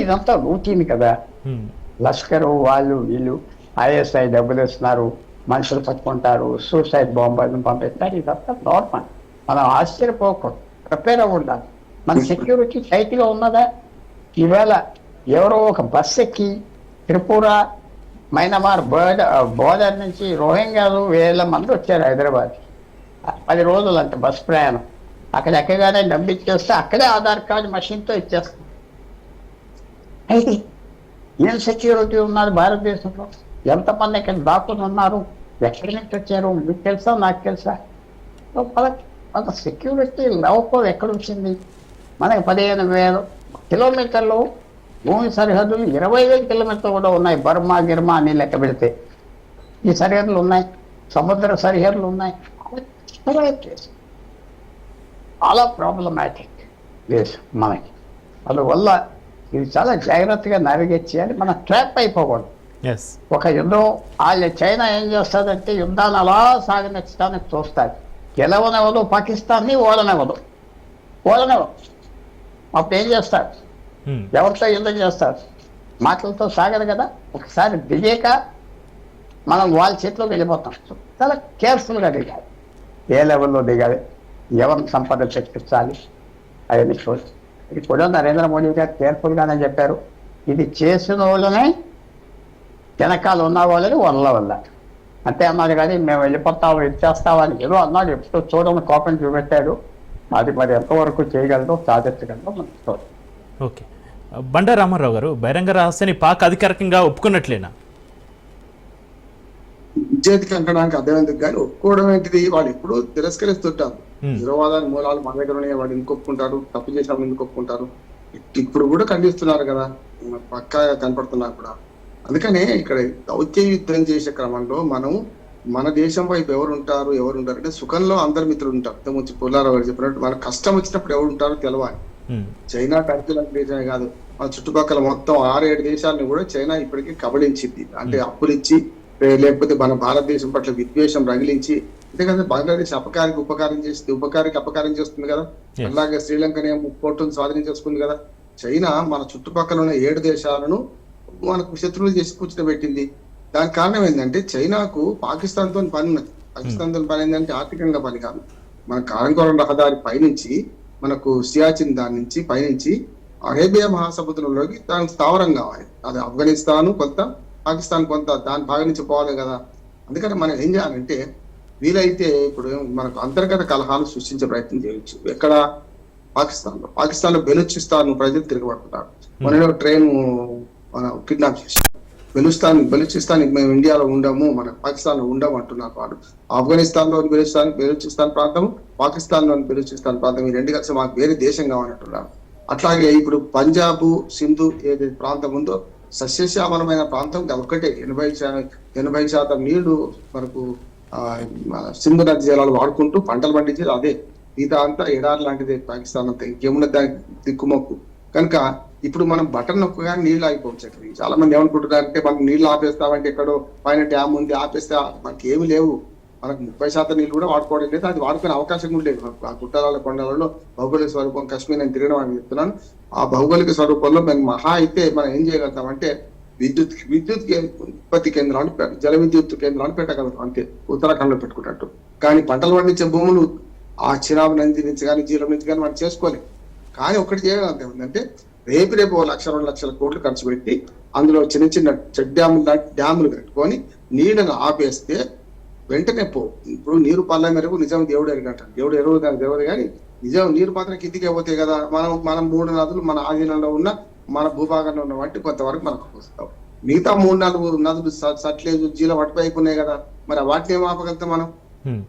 ఇదంతా రూటీన్ కదా. లష్కరు వాళ్ళు వీళ్ళు ISI డబ్బులు ఇస్తున్నారు, మనుషులు పట్టుకుంటారు, సూసైడ్ బాంబర్లను పంపిస్తారు. ఇదంతా నార్మల్. మనం ఆశ్చర్యపోకూడదు, ప్రిపేర్ అవ్వడాలి. మన సెక్యూరిటీ టైట్గా ఉన్నదా? ఈవేళ ఎవరో ఒక బస్ ఎక్కి త్రిపుర మైనమార్ బోర్డర్ నుంచి రోహింగ్యాలు 1000 మంది వచ్చారు హైదరాబాద్. 10 రోజులు అంటే బస్ ప్రయాణం. అక్కడ ఎక్కగానే డబ్బు ఇచ్చేస్తే అక్కడే ఆధార్ కార్డు మషిన్తో ఇచ్చేస్తాం. అయితే ఏం సెక్యూరిటీ ఉన్నారు భారతదేశంలో? ఎంతమంది ఇక్కడ దాక్కుని ఉన్నారు? ఎక్కడి నుంచి వచ్చారు? మీకు తెలుసా, నాకు తెలుసా? మన సెక్యూరిటీ లోపం ఎక్కడ వచ్చింది? మనకి 15,000 కిలోమీటర్లు భూమి సరిహద్దులు, 20,000 కిలోమీటర్లు కూడా ఉన్నాయి. బర్మా గిర్మా అని లెక్క పెడితే ఈ సరిహద్దులు ఉన్నాయి, సముద్ర సరిహద్దులు ఉన్నాయి. చాలా ప్రాబ్లమాటిక్ దేశం మనకి. అందువల్ల ఇది చాలా జాగ్రత్తగా నావిగేట్ చేయాలి. మనం ట్రాప్ అయిపోకూడదు. ఒక యుద్ధం చైనా ఏం చేస్తుందంటే యుద్ధాన్ని అలా సాగనిచ్చడానికి చూస్తారు. గెలవనివ్వదు పాకిస్తాన్ని, ఓడనివ్వదు. అప్పుడు ఏం చేస్తారు? ఎవరితో యుద్ధం చేస్తారు? మాటలతో సాగదు కదా. ఒకసారి దిగాక మనం వాళ్ళ చేతిలోకి వెళ్ళిపోతాం. చాలా కేర్ఫుల్గా దిగాలి. ఏ లెవెల్లో దిగాలి, ఎవరిని సంపద చర్చించాలి, అవన్నీ చూసి. ఇది కూడా నరేంద్ర మోడీ గారు కేర్ఫుల్గానే చెప్పారు. ఇది చేసిన వాళ్ళనే వెనకాల ఉన్న వాళ్ళని వల్ల అంతే అన్నారు. కానీ మేము వెళ్ళిపోతాము, ఇచ్చేస్తామని ఏదో అన్నాడు. ఎప్పుడు చూడని కోపం చూపెట్టాడు. అది మరి ఎంతవరకు చేయగలదో, సాధించగలదో మనం చూడాలి. ఓకే, బండా రామారావు గారు, బహిరంగ రహస్యాన్ని పాక్ అధికారికంగా ఒప్పుకున్నట్లేనా? విద్యార్థికి అంటడానికి అర్థమైంది కానీ ఒప్పుకోవడం ఏంటిది? వాళ్ళు ఎప్పుడు తిరస్కరిస్తుంటారు. నిరవాదాన్ని మూలాలు మన దగ్గర ఉన్నాయి, వాడు ఎందుకు ఒప్పుకుంటారు? తప్పు చేసాము ఎందుకు ఒప్పుకుంటారు? ఇప్పుడు కూడా ఖండిస్తున్నారు కదా, పక్కాగా కనపడుతున్నారు కూడా. అందుకనే ఇక్కడ దౌత్య యుద్ధం చేసే క్రమంలో మనం మన దేశం వైపు ఎవరు ఉంటారు అంటే సుఖంలో అందరు మిత్రులు ఉంటారు. ఇంతకుముందు పుల్లారావు గారు చెప్పినట్టు మన కష్టం వచ్చినప్పుడు ఎవరు ఉంటారో తెలవాలి. చైనా టర్కీ లాంటి దేశమే కాదు, మన చుట్టుపక్కల మొత్తం 6-7 దేశాలను కూడా చైనా ఇప్పటికీ కబళించింది. అంటే అప్పులిచ్చి, లేకపోతే మన భారతదేశం పట్ల విద్వేషం రగిలించి. ఎందుకంటే బంగ్లాదేశ్ ఉపకారికి అపకారం చేస్తుంది కదా. అలాగే శ్రీలంకనే పోర్టును స్వాధీనం చేసుకుంది కదా. చైనా మన చుట్టుపక్కల ఉన్న 7 దేశాలను మనకు శత్రువులు చేసి కూర్చోబెట్టింది. దానికి కారణం ఏంటంటే చైనాకు పాకిస్తాన్తో పని ఉన్నది. పాకిస్తాన్తో పని ఏంటంటే ఆర్థికంగా పని కాదు. మన కారంకోరం రహదారి పైనుంచి మనకు సియాచిన్ దాని నుంచి పైనుంచి అరేబియా మహాసముద్రంలోకి దానికి స్థావరం కావాలి. అది ఆఫ్ఘనిస్తాన్ కొంత, పాకిస్తాన్ కొంత, దాని భాగం నుంచి పోవాలి కదా. అందుకని మనం ఏం చేయాలంటే వీలైతే ఇప్పుడు మనకు అంతర్గత కలహాలు సృష్టించే ప్రయత్నం చేయొచ్చు. ఎక్కడ? పాకిస్తాన్ లో బెలూచిస్తాన్ ప్రజలు తిరగబడుతున్నారు. మన ట్రైన్ కిడ్నాప్ చేసి బెలూచిస్తాన్ మేము ఇండియాలో ఉండము, మన పాకిస్తాన్ లో ఉండము అంటున్నారు వాడు. ఆఫ్ఘనిస్తాన్ లోని బెలూచిస్తాన్ ప్రాంతం, పాకిస్తాన్ లోని బెలూచిస్తాన్ ప్రాంతం ఈ రెండు కలిసి మాకు వేరే దేశం కావాలంటున్నారు. అట్లాగే ఇప్పుడు పంజాబ్, సింధు ఏదైతే ప్రాంతం ఉందో సస్యశ్యామలమైన ప్రాంతం ఒకటే. 80% నీళ్లు మనకు సింధు నది జలాలు వాడుకుంటూ పంటలు పండించేది అదే. మిగతా అంతా ఎడారి లాంటిదే పాకిస్తాన్ అంతా, ఇంకేమున్నది దానికి దిక్కుమొక్కు. కనుక ఇప్పుడు మనం బటన్ నొక్కగానే నీళ్లు ఆగిపోవచ్చు. చాలా మంది ఏమనుకుంటున్నారంటే మనం నీళ్లు ఆపేస్తామంటే ఎక్కడో పైన డ్యామ్ ఉంది ఆపేస్తే మనకి ఏమి లేవు. మనకు 30% నీళ్ళు కూడా వాడుకోవడం లేదు, అది వాడుకునే అవకాశం కూడా లేదు. ఆ గుట్టల కొండలలో భౌగోళిక స్వరూపం కాశ్మీర్ నేను తిరగడం అని చెప్తున్నాను. ఆ భౌగోళిక స్వరూపంలో మేము మహా అయితే మనం ఏం చేయగలుగుతామంటే విద్యుత్ ఉత్పత్తి కేంద్రాలు, జల విద్యుత్ కేంద్రాలు పెట్టగలుగుతాం అంతే, ఉత్తరాఖండ్ లో పెట్టుకున్నట్టు. కానీ పంటలు పండించే భూములు ఆ చిరాబ్ నది నుంచి కానీ జీలం నుంచి కానీ మనం చేసుకోలేం. కానీ ఒకటి చేయగలుగుతాం ఏంటంటే రేపు 1-2 లక్షల కోట్లు ఖర్చు పెట్టి అందులో చిన్న చిన్న చెక్ డ్యాములు కట్టుకొని నీళ్ళను ఆపేస్తే వెంటనే ఇప్పుడు నీరు పల్ల మెరుగు నిజం దేవుడు ఎరుగంటారు. దేవుడు ఎరువు దానికి తెలియదు కానీ నిజం నీరు మాత్రం కిందికే పోతాయి కదా. మనం 3 నదులు మన ఆధీనంలో ఉన్న మన భూభాగంలో ఉన్న వాటి కొంతవరకు మనకు వస్తాం. మిగతా 3-4 నదులు సట్లేజ్, జీల వటిపైపున్నాయి కదా, మరి వాటిని ఏం ఆపగలుగుతాం మనం?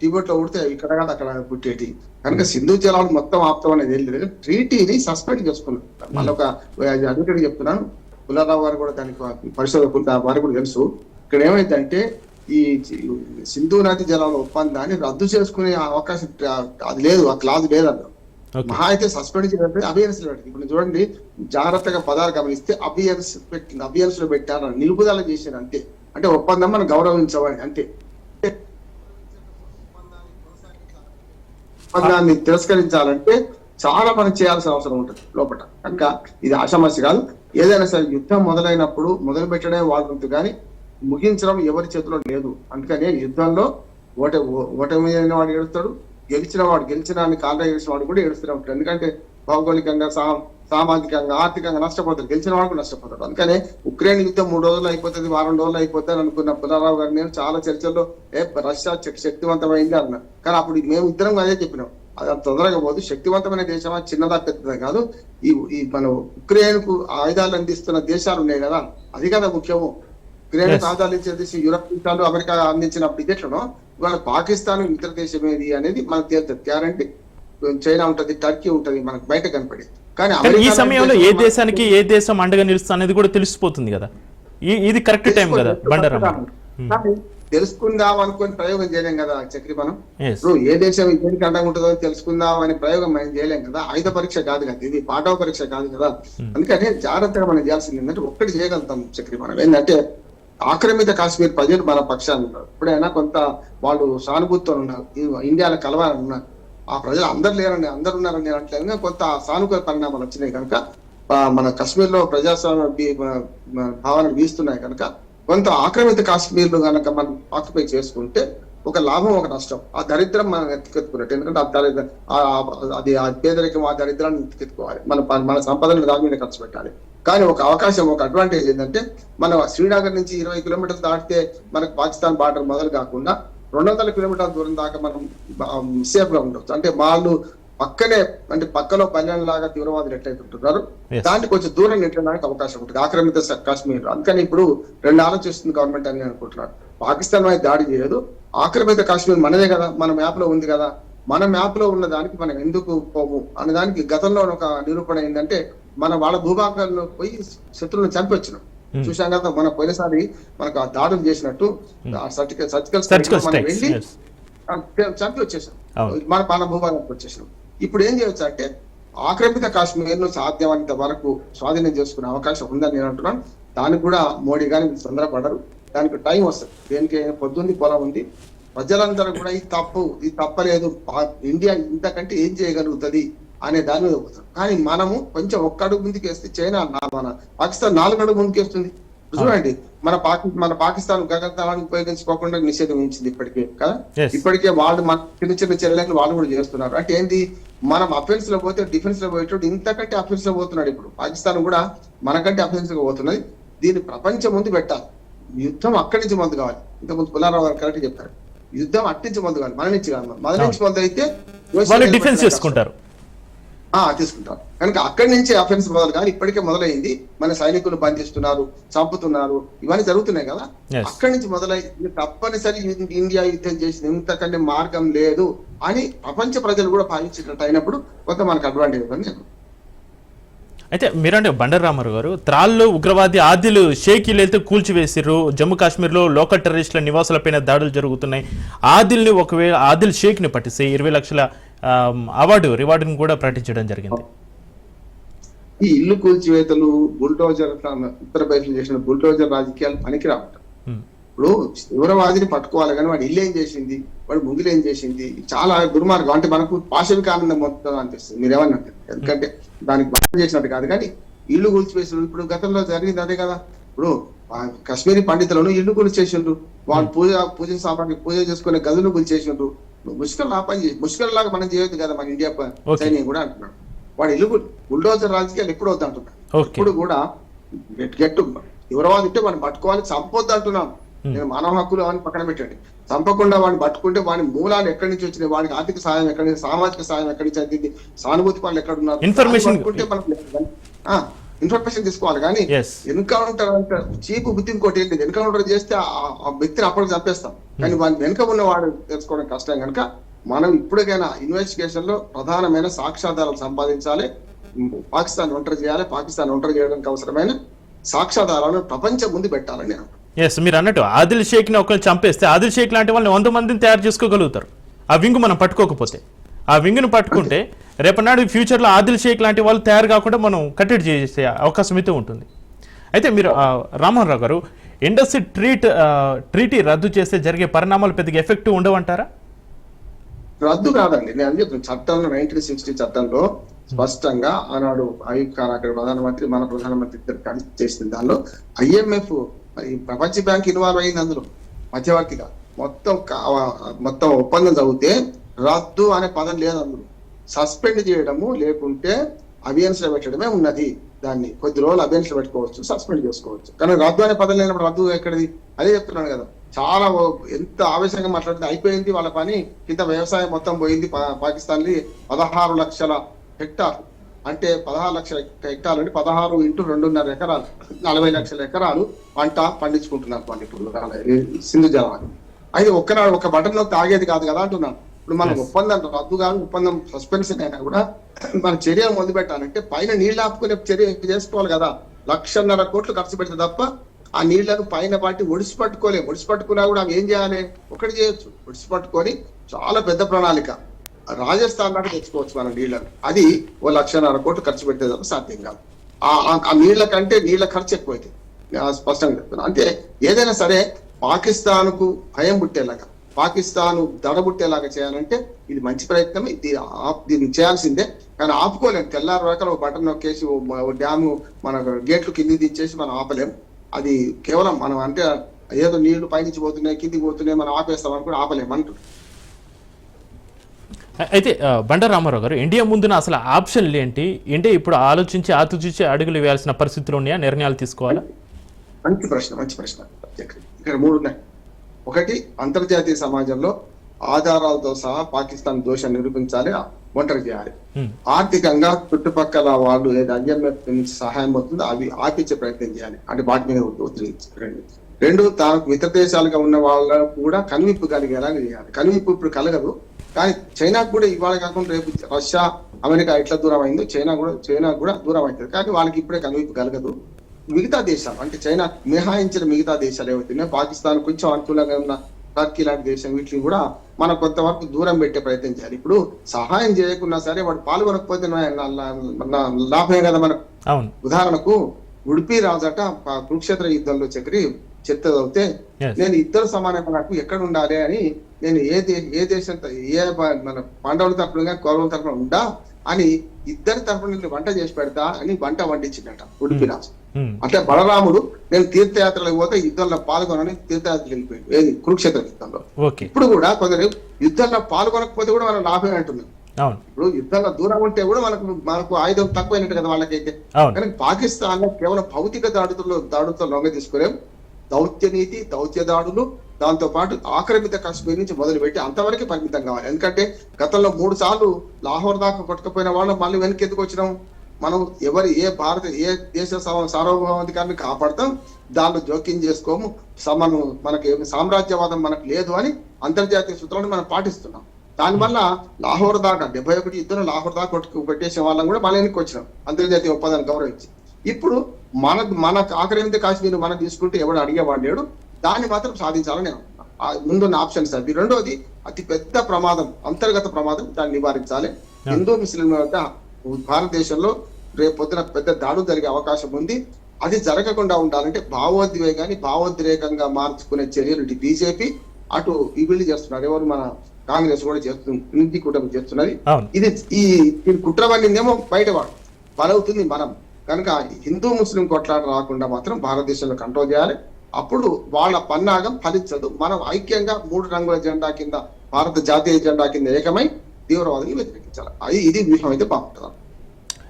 టిబెట్ లో ఉడితే ఇక్కడ కాదు అక్కడ పుట్టేటి. కనుక సింధు జలాలు మొత్తం ఆపుతాం అనేది ఏం లేదు. ట్రీటీని సస్పెండ్ చేసుకున్నాం. మళ్ళీ ఒక అడ్వకేట్ చెప్తున్నాను, పుల్లారావు గారు కూడా దానికి పరిశోధకులు వారికి కూడా తెలుసు. ఇక్కడ ఏమైందంటే ఈ సింధు నది జలాల ఒప్పందాన్ని రద్దు చేసుకునే అవకాశం అది లేదు, ఆ క్లాజ్ లేదు అందులో. మహా అయితే సస్పెండ్ చేయాలంటే అబియన్స్ లో పెట్టింది. ఇప్పుడు చూడండి జాగ్రత్తగా పదాలు గమనిస్తే అబియన్స్ లో పెట్టారు, నిలుపుదల చేశారు అంతే. అంటే ఒప్పందం మనం గౌరవించవాలి అంతే. ఒప్పందాన్ని తిరస్కరించాలంటే చాలా మనం చేయాల్సిన అవసరం ఉంటుంది లోపల. కనుక ఇది ఆషామాషి కాదు. ఏదైనా సరే యుద్ధం మొదలైనప్పుడు మొదలు పెట్టడమే వాళ్ళంతు కానీ ముగించడం ఎవరి చేతిలో లేదు. అందుకనే యుద్ధంలో ఓటమి అయిన వాడు ఏడుస్తాడు, గెలిచిన కాళ్ళ చేసిన వాడు కూడా ఏడుస్తూనే ఉంటాడు. ఎందుకంటే భౌగోళికంగా, సామాజికంగా, ఆర్థికంగా నష్టపోతాడు, గెలిచిన వాడు కూడా నష్టపోతాడు. అందుకనే ఉక్రెయిన్ యుద్ధం 3 రోజులు అయిపోతుంది, 1 వారం రోజులు అయిపోతుంది అనుకున్న పుల్లారావు గారు నేను చాలా చర్చల్లో రష్యా శక్తివంతమైంది అన్నా. కానీ అప్పుడు మేము ఇద్దరం అదే చెప్పినాం, అది అంత తొందరగా పోదు. శక్తివంతమైన దేశమా చిన్నదా పెద్దదా కాదు, ఈ మన ఉక్రెయిన్ కు ఆయుధాలు అందిస్తున్న దేశాలు ఉన్నాయి కదా, అది కదా ముఖ్యము. ఉక్రెయిన్ ఆయుధాలు ఇచ్చే దేశం యూరప్ దేశాలు, అమెరికా అందించినప్పుడు ఇది ఎట్లనో ఇవాళ పాకిస్తాన్ ఇతర దేశం ఏది అనేది మనకు తెలుస్తుంది. గ్యారంటీ చైనా ఉంటది, టర్కీ ఉంటది, మనకు బయట కనపడేది. కానీ ఈ సమయంలో ఏ దేశానికి ఏ దేశం అండగా నిలుస్తుంది అనేది కూడా తెలిసిపోతుంది కదా. ఇది కరెక్ట్ టైం కదా బండారం. తెలుసుకుందాం అనుకుని ప్రయోగం చేయలేం కదా చక్రి. మనం ఇప్పుడు ఏ దేశం దేనికి అండగా ఉంటుందో తెలుసుకుందాం అనే ప్రయోగం మనం చేయలేం కదా. ఆయుధ పరీక్ష కాదు కదా ఇది, పాఠవ పరీక్ష కాదు కదా. అందుకని జాగ్రత్తగా మనం చేయాల్సింది ఏంటంటే ఒక్కటి చేయగలుగుతాం చక్రి. మనం ఏంటంటే ఆక్రమిత కాశ్మీర్ ప్రజలు మన పక్షాన్ని ఉన్నారు. ఇప్పుడైనా కొంత వాళ్ళు సానుభూతితో ఉన్నారు, ఇండియాలో కలవాలని ఉన్నారు. ఆ ప్రజలు అందరు లేరని, అందరు ఉన్నారని అంటే కొంత సానుకూల పరిణామాలు వచ్చినాయి కనుక మన కాశ్మీర్ లో ప్రజాస్వామ్య భావనలు వీస్తున్నాయి కనుక కొంత ఆక్రమిత కాశ్మీర్లు కనుక మనం ఆక్యుపై చేసుకుంటే ఒక లాభం ఒక నష్టం. ఆ దరిద్రం మనం ఎత్తుకెత్తుకున్నట్టు. ఎందుకంటే అది ఆ పేదరికం, ఆ దరిద్రాన్ని ఎత్తుకెత్తుకోవాలి. మన సంపదను దాని మీద ఖర్చు పెట్టాలి. కానీ ఒక అవకాశం, ఒక అడ్వాంటేజ్ ఏంటంటే మనం శ్రీనగర్ నుంచి 20 కిలోమీటర్లు దాటితే మనకు పాకిస్తాన్ బార్డర్ మొదలు కాకుండా 200 కిలోమీటర్ల దూరం దాకా మనం సేఫ్ గా ఉండొచ్చు. అంటే వాళ్ళు పక్కనే, అంటే పక్కలో పల్లెం లాగా తీవ్రవాదులు ఎట్లయితే ఉంటున్నారు దానికి కొంచెం దూరం నెట్టడానికి అవకాశం ఉంటుంది ఆక్రమిత కాశ్మీర్. అందుకని ఇప్పుడు 2 ఆలోచిస్తుంది గవర్నమెంట్ అని అనుకుంటున్నారు. పాకిస్తాన్ మీద దాడి చేయదు, ఆక్రమిత కాశ్మీర్ మనదే కదా, మన మ్యాప్ లో ఉంది కదా, మన మ్యాప్ లో ఉన్న దానికి మనం ఎందుకు పోము అనే దానికి గతంలో ఒక నిరూపణ ఏంటంటే వాళ్ళ భూభాగాల్లో పోయి శత్రువులను చంపొచ్చినాం. చూసాం కదా మన పోయినసారి మనకు ఆ దాడులు చేసినట్టు సర్జికల్ మనం వెళ్ళి చంపి వచ్చేసాం, మన భూభాగానికి వచ్చేసాం. ఇప్పుడు ఏం చేయొచ్చు అంటే ఆక్రమిత కాశ్మీర్ ను సాధ్యమైనంత వరకు స్వాధీనం చేసుకునే అవకాశం ఉందని నేను అంటున్నాను. దానికి కూడా మోడీ గాని తొందరపడరు, దానికి టైం వస్తుంది. దేనికి పొద్దుంది పొలం ఉంది. ప్రజలందరూ కూడా ఇది తప్పలేదు, ఇండియా ఇంతకంటే ఏం చేయగలుగుతుంది అనే దాని మీద పోతారు. కానీ మనము కొంచెం ఒక్క అడుగు ముందుకేస్తే చైనా, మన పాకిస్తాన్ 4 అడుగు ముందుకేస్తుంది. చూడండి, మన పాకిస్తాన్ గగనతలాన్ని ఉపయోగించుకోకుండా నిషేధం విధించింది ఇప్పటికే కదా. Yes. ఇప్పటికే వాళ్ళు మన చిన్న చిన్న చర్యలను వాళ్ళు కూడా చేస్తున్నారు. అంటే ఏంది, మనం అఫెన్స్ లో పోతే డిఫెన్స్ లో పోయేటప్పుడు ఇంతకంటే అఫెన్స్ లో పోతున్నాడు. ఇప్పుడు పాకిస్తాన్ కూడా మనకంటే అఫెన్స్ లో పోతున్నది. దీన్ని ప్రపంచం ముందు పెట్టాలి. యుద్ధం అక్కడి నుంచి మొదలు కావాలి. ఇంతకుముందు పుల్లారావు గారు కరెక్ట్ చెప్పారు, యుద్ధం అట్టి నుంచి మొదలు కావాలి, మన నుంచి కాదు. మన నుంచి మొదలు అయితే వాళ్ళు డిఫెన్స్ చేసుకుంటారు, తీసుకుంటారు. కనుక అక్కడి నుంచి అఫెన్స్ మొదలు కానీ ఇప్పటికే మొదలైంది. మన సైనికులు బంధిస్తున్నారు, చంపుతున్నారు, ఇవన్నీ జరుగుతున్నాయి కదా. Yes. అక్కడి నుంచి మొదలైంది. తప్పనిసరి ఇండియా యుద్ధం చేసిన ఇంతకంటే మార్గం లేదు అని ప్రపంచ ప్రజలు కూడా భావించినట్టు అయినప్పుడు కొంత మనకు అడ్వాంటేజ్ ఉంది. అయితే మీరంటే బండారామారావు గారు, త్రాల్లో ఉగ్రవాది ఆదిల్ షేఖీలు అయితే కూల్చివేసిర్రు. జమ్మూ కాశ్మీర్లో లోకల్ టెర్రరిస్టుల నివాసాలపైన దాడులు జరుగుతున్నాయి. ఆదిల్ని ఒకవేళ ఆదిల్ షేఖ్ని పట్టిస్తే 20 లక్షల రివార్డును కూడా ప్రకటించడం జరిగింది. ఈ ఇల్లు కూల్చివేతలు, బుల్డోజర్, ఉత్తర బయటలు చేసిన బుల్డోజర్ రాజకీయాలు పనికిరావట. ఇప్పుడు తీవ్రవాదిని పట్టుకోవాలి కానీ వాడు ఇల్లు ఏం చేసింది, వాడు ముందులు ఏం చేసింది, చాలా దుర్మార్గం. అంటే మనకు పాశవిక ఆనందం మొత్తం అనిపిస్తుంది. మీరేమన్నా, ఎందుకంటే దానికి బాగా చేసినట్టు కాదు. కానీ ఇల్లు కూల్చివేసారు. ఇప్పుడు గతంలో జరిగింది అదే కదా. ఇప్పుడు కాశ్మీరీ పండితులను ఇల్లు కూల్చేసిండ్రు. వాళ్ళు పూజ సామాగ్రి పూజ చేసుకునే గదులు కూల్చేసిండ్రు. ముష్కల్ ఆ పని చేసి ముష్కల్ లాగా మనం చేయొద్దు కదా మన ఇండియా సైన్యం కూడా అంటున్నాడు. వాడు ఇల్లు బుల్డోజర్ రాజకీయాలు ఎప్పుడు వద్దు అంటున్నాడు. ఇప్పుడు కూడా గట్టు తీవ్రవాది ఉంటే వాడిని పట్టుకోవాలి, చంపొద్దు అంటున్నాం. నేను మానవ హక్కులు అని పక్కన పెట్టండి. చంపకుండా వాడిని పట్టుకుంటే వాడి మూలాలు ఎక్కడి నుంచి వచ్చినాయి, వాడికి ఆర్థిక సాయం ఎక్కడి నుంచి, సామాజిక సాయం ఎక్కడి నుంచి అందింది, సానుభూతి పనులు ఎక్కడ ఉన్నారు, ఇన్ఫర్మేషన్ తీసుకోవాలి. కానీ ఎన్కౌంటర్ అంటే చీపు బుద్ధి ఇంకోటి ఏంటి, ఎన్కౌంటర్ చేస్తే ఆ వ్యక్తిని అప్పటికి చంపేస్తాం. కానీ వాడి వెనుక ఉన్న వాడు తెలుసుకోవడం కష్టం. కనుక మనం ఇప్పటికైనా ఇన్వెస్టిగేషన్ లో ప్రధానమైన సాక్ష్యాధారాలు సంపాదించాలి. పాకిస్తాన్ ఒంటరి చేయాలి. పాకిస్తాన్ ఒంటరి చేయడానికి అవసరమైన సాక్ష్యాధారాలను ప్రపంచం ముందు పెట్టాలని నేను. మీరు అన్నట్టు ఆదిల్ షేక్ ని ఒకరు చంపేస్తే ఆదిల్ షేక్ లాంటి వాళ్ళని 100 మందిని తయారు చేసుకోగలుగుతారు. ఆ వింగ్ మనం పట్టుకోకపోతే, ఆ వింగ్ను పట్టుకుంటే రేపన్నాడు ఫ్యూచర్ లో ఆదిల్ షేక్ లాంటి వాళ్ళు తయారు కాకుండా మనం కట్టడి చేసే అవకాశం అయితే ఉంటుంది. అయితే మీరు రామ్మోహన్ రావు గారు, ఇండస్ట్రీ ట్రీటీ రద్దు చేస్తే జరిగే పరిణామాలు పెద్దగా ఎఫెక్టివ్ ఉండవంటారా? రద్దు కాదండి, నేను అని చెప్తాను. చట్టంలో 1960 చట్టంలో స్పష్టంగా ఆనాడు అయూబ్ ఖాన్ అక్కడ ప్రధానమంత్రి, మన ప్రధానమంత్రి ఇద్దరు కలిసి చేసింది. దానిలో IMF, ప్రపంచ బ్యాంక్ ఇన్వాల్వ్ అయింది అందులో మధ్యవర్తిగా. మొత్తం ఒప్పందం చదివితే రద్దు అనే పదం లేదు అందులో. సస్పెండ్ చేయడము లేకుంటే అబియన్స్ లో పెట్టడమే ఉన్నది. దాన్ని కొద్ది రోజులు అబియన్స్ లో పెట్టుకోవచ్చు, సస్పెండ్ చేసుకోవచ్చు. కానీ రద్దు అనే పదం లేనప్పుడు రద్దు ఎక్కడిది? అదే చెప్తున్నాను కదా. చాలా ఎంత ఆవేశంగా మాట్లాడితే అయిపోయింది వాళ్ళ పని. కింద వ్యవసాయం మొత్తం పోయింది. పాకిస్తాన్ 16 లక్షల హెక్టార్లు, అంటే 16 లక్షల హెక్టార్లు అంటే 16 × 2.5 ఎకరాలు, 40 లక్షల ఎకరాలు పంట పండించుకుంటున్నారు వాళ్ళు ఇప్పుడు సింధు జలాలు. అయితే ఒక్కనాడు ఒక బటన్ లో తాగేది కాదు కదా అంటున్నాను. ఇప్పుడు మనం ఒప్పందం రద్దు కాదు, ఒప్పందం సస్పెన్షన్ అయినా కూడా మన చర్య మొదలు పెట్టాలంటే పైన నీళ్లు ఆపుకునే చర్య చేసుకోవాలి కదా. 1,50,000 కోట్లు ఖర్చు పెడితే తప్ప ఆ నీళ్లను పైన పాటి ఒడిసి పట్టుకోలేము. ఒడిసి పట్టుకున్నా కూడా అవి ఏం చేయాలి? ఒకటి చేయొచ్చు, ఒడిసి పట్టుకొని చాలా పెద్ద ప్రణాళిక రాజస్థాన్ దాకా తెచ్చుకోవచ్చు మనం నీళ్లను. అది 1,50,000 కోట్లు ఖర్చు పెట్టే తప్ప సాధ్యం కాదు. ఆ నీళ్ల కంటే నీళ్ల ఖర్చు ఎక్కువైతే స్పష్టంగా చెప్తున్నాను. అంటే ఏదైనా సరే పాకిస్తాన్ కు భయం పుట్టేలాగా, పాకిస్తాన్ దడబుట్టేలాగా చేయాలంటే ఇది మంచి ప్రయత్నం. దీన్ని చేయాల్సిందే. కానీ ఆపుకోలేము. తెల్లారు రకాల ఒక బటన్ నొక్కేసి డ్యాము మన గేట్లు కింది దించేసి మనం ఆపలేం. అది కేవలం మనం అంటే ఏదో నీళ్లు పైనుంచి పోతున్నాయి, కిందికి పోతున్నాయి, మనం ఆపేస్తాం అని కూడా ఆపలేం అంటుంది. అయితే బండారామారావు గారు, ఇండియా ముందున అసలు ఆప్షన్లు ఏంటి? ఇండియా ఇప్పుడు ఆలోచించి అడుగులు వేయాల్సిన పరిస్థితులు ఉన్నాయా? నిర్ణయాలు తీసుకోవాలా? మంచి ప్రశ్న. ఇక్కడ 3 ఉన్నాయి. ఒకటి, అంతర్జాతీయ సమాజంలో ఆధారాలతో సహా పాకిస్తాన్ దోషం నిరూపించాలి, ఒంటరి చేయాలి. ఆర్థికంగా చుట్టుపక్కల వాళ్ళు ఏది IMF నుంచి సహాయం అవుతుందో అవి ఆపించే ప్రయత్నం చేయాలి. అంటే వాటి మీద ఒత్తిడి. 2, తాను మిత్ర దేశాలుగా ఉన్న వాళ్ళకు కూడా కనువిప్పు కలిగేలా చేయాలి. కనువిప్పు ఇప్పుడు కలగదు, కానీ చైనాకు కూడా ఇవాళ కాకుండా రేపు రష్యా, అమెరికా ఎట్లా దూరం అయిందో చైనా కూడా దూరం అవుతుంది. కానీ వాళ్ళకి ఇప్పుడే కనువిప్పు కలగదు. మిగతా దేశాలు అంటే చైనా మినహాయించిన మిగతా దేశాలు ఏవైతున్నాయో పాకిస్తాన్ కొంచెం అనుకూలంగా ఉన్న టర్కీ లాంటి దేశం, వీటిని కూడా మనం కొంతవరకు దూరం పెట్టే ప్రయత్నం చేయాలి. ఇప్పుడు సహాయం చేయకున్నా సరే వాడు పాల్గొనకపోతే లాభమే కదా మనకు. ఉదాహరణకు ఉడిపి రాజట కురుక్షేత్ర యుద్ధంలో చరిత్ర చదివితే నేను ఇద్దరు సమానంగా నాకు ఎక్కడ ఉండాలి అని, నేను ఏ దేశం మన పాండవుల తరపున కౌరవుల తరపున ఉండా అని ఇద్దరి తరపున వంట చేసి పెడతా అని వంట వండించిందట ఉడిపి రాజు. అంటే బలరాముడు నేను తీర్థయాత్రలకు పోతే యుద్ధంలో పాల్గొనని తీర్థయాత్రలు వెళ్ళిపోయాడు, ఏది కురుక్షేత్ర యుద్ధంలో. ఇప్పుడు కూడా కొందరు యుద్ధంలో పాల్గొనకపోతే కూడా మనం లాభమే అంటున్నాం. ఇప్పుడు యుద్ధంలో దూరం ఉంటే కూడా మనకు ఆయుధం తక్కువైనట్టు కదా వాళ్ళకైతే. కానీ పాకిస్తాన్ లో కేవలం భౌతిక దాడుతో లొంగ తీసుకోలేం, దౌత్య నీతి, దౌత్య దాడులు, దాంతో పాటు ఆక్రమిత కాశ్మీర్ నుంచి మొదలుపెట్టి అంతవరకు పరిమితం కావాలి. ఎందుకంటే గతంలో 3 సార్లు లాహోర్ దాకా కొట్టుకుపోయిన వాళ్ళు మళ్ళీ వెనక్కి ఎందుకు వచ్చినాం? మనం ఏ దేశ సార్వభౌమాధికారాన్ని కాపాడతాం, దానిలో జోక్యం చేసుకోము, మనకి సామ్రాజ్యవాదం మనకు లేదు అని అంతర్జాతీయ సూత్రాలను మనం పాటిస్తున్నాం. దానివల్ల లాహోర్ దాకా 71 యుద్ధంలో లాహోర్ దాకా పెట్టేసిన వాళ్ళని కూడా మళ్ళీ వెనక్కి వచ్చినాం అంతర్జాతీయ ఒప్పందాన్ని గౌరవించి. ఇప్పుడు మన ఆక్రమిత కాశ్మీర్ మనం తీసుకుంటే ఎవడు అడిగేవాడు లేడు, దాన్ని మాత్రం సాధించాలని నేను ముందున్న ఆప్షన్స్ అది. రెండోది అతి పెద్ద ప్రమాదం, అంతర్గత ప్రమాదం, దాన్ని నివారించాలి. హిందూ ముస్లిం భారతదేశంలో రేపు పొద్దున పెద్ద దాడులు జరిగే అవకాశం ఉంది. అది జరగకుండా ఉండాలంటే భావోద్రేకంగా మార్చుకునే చర్యలు ఇటు బీజేపీ అటు వీళ్ళు చేస్తున్నారు, ఎవరు మన కాంగ్రెస్ కూడా చేస్తుంది, ఇంటి కూటమి చేస్తున్నది. ఈ కుట్రవన్నిందేమో బయటవాడు బలవుతుంది మనం కనుక హిందూ ముస్లిం కొట్లాట రాకుండా మాత్రం భారతదేశంలో కంట్రోల్ చేయాలి. అప్పుడు వాళ్ళ పన్నాగం ఫలించదు. మనం ఐక్యంగా 3 రంగుల జెండా కింద, భారత జాతీయ జెండా కింద ఏకమై తీవ్రవాదులు వ్యతిరేకించాలి. ఇది వ్యూహం అయితే బాగుంటుంది.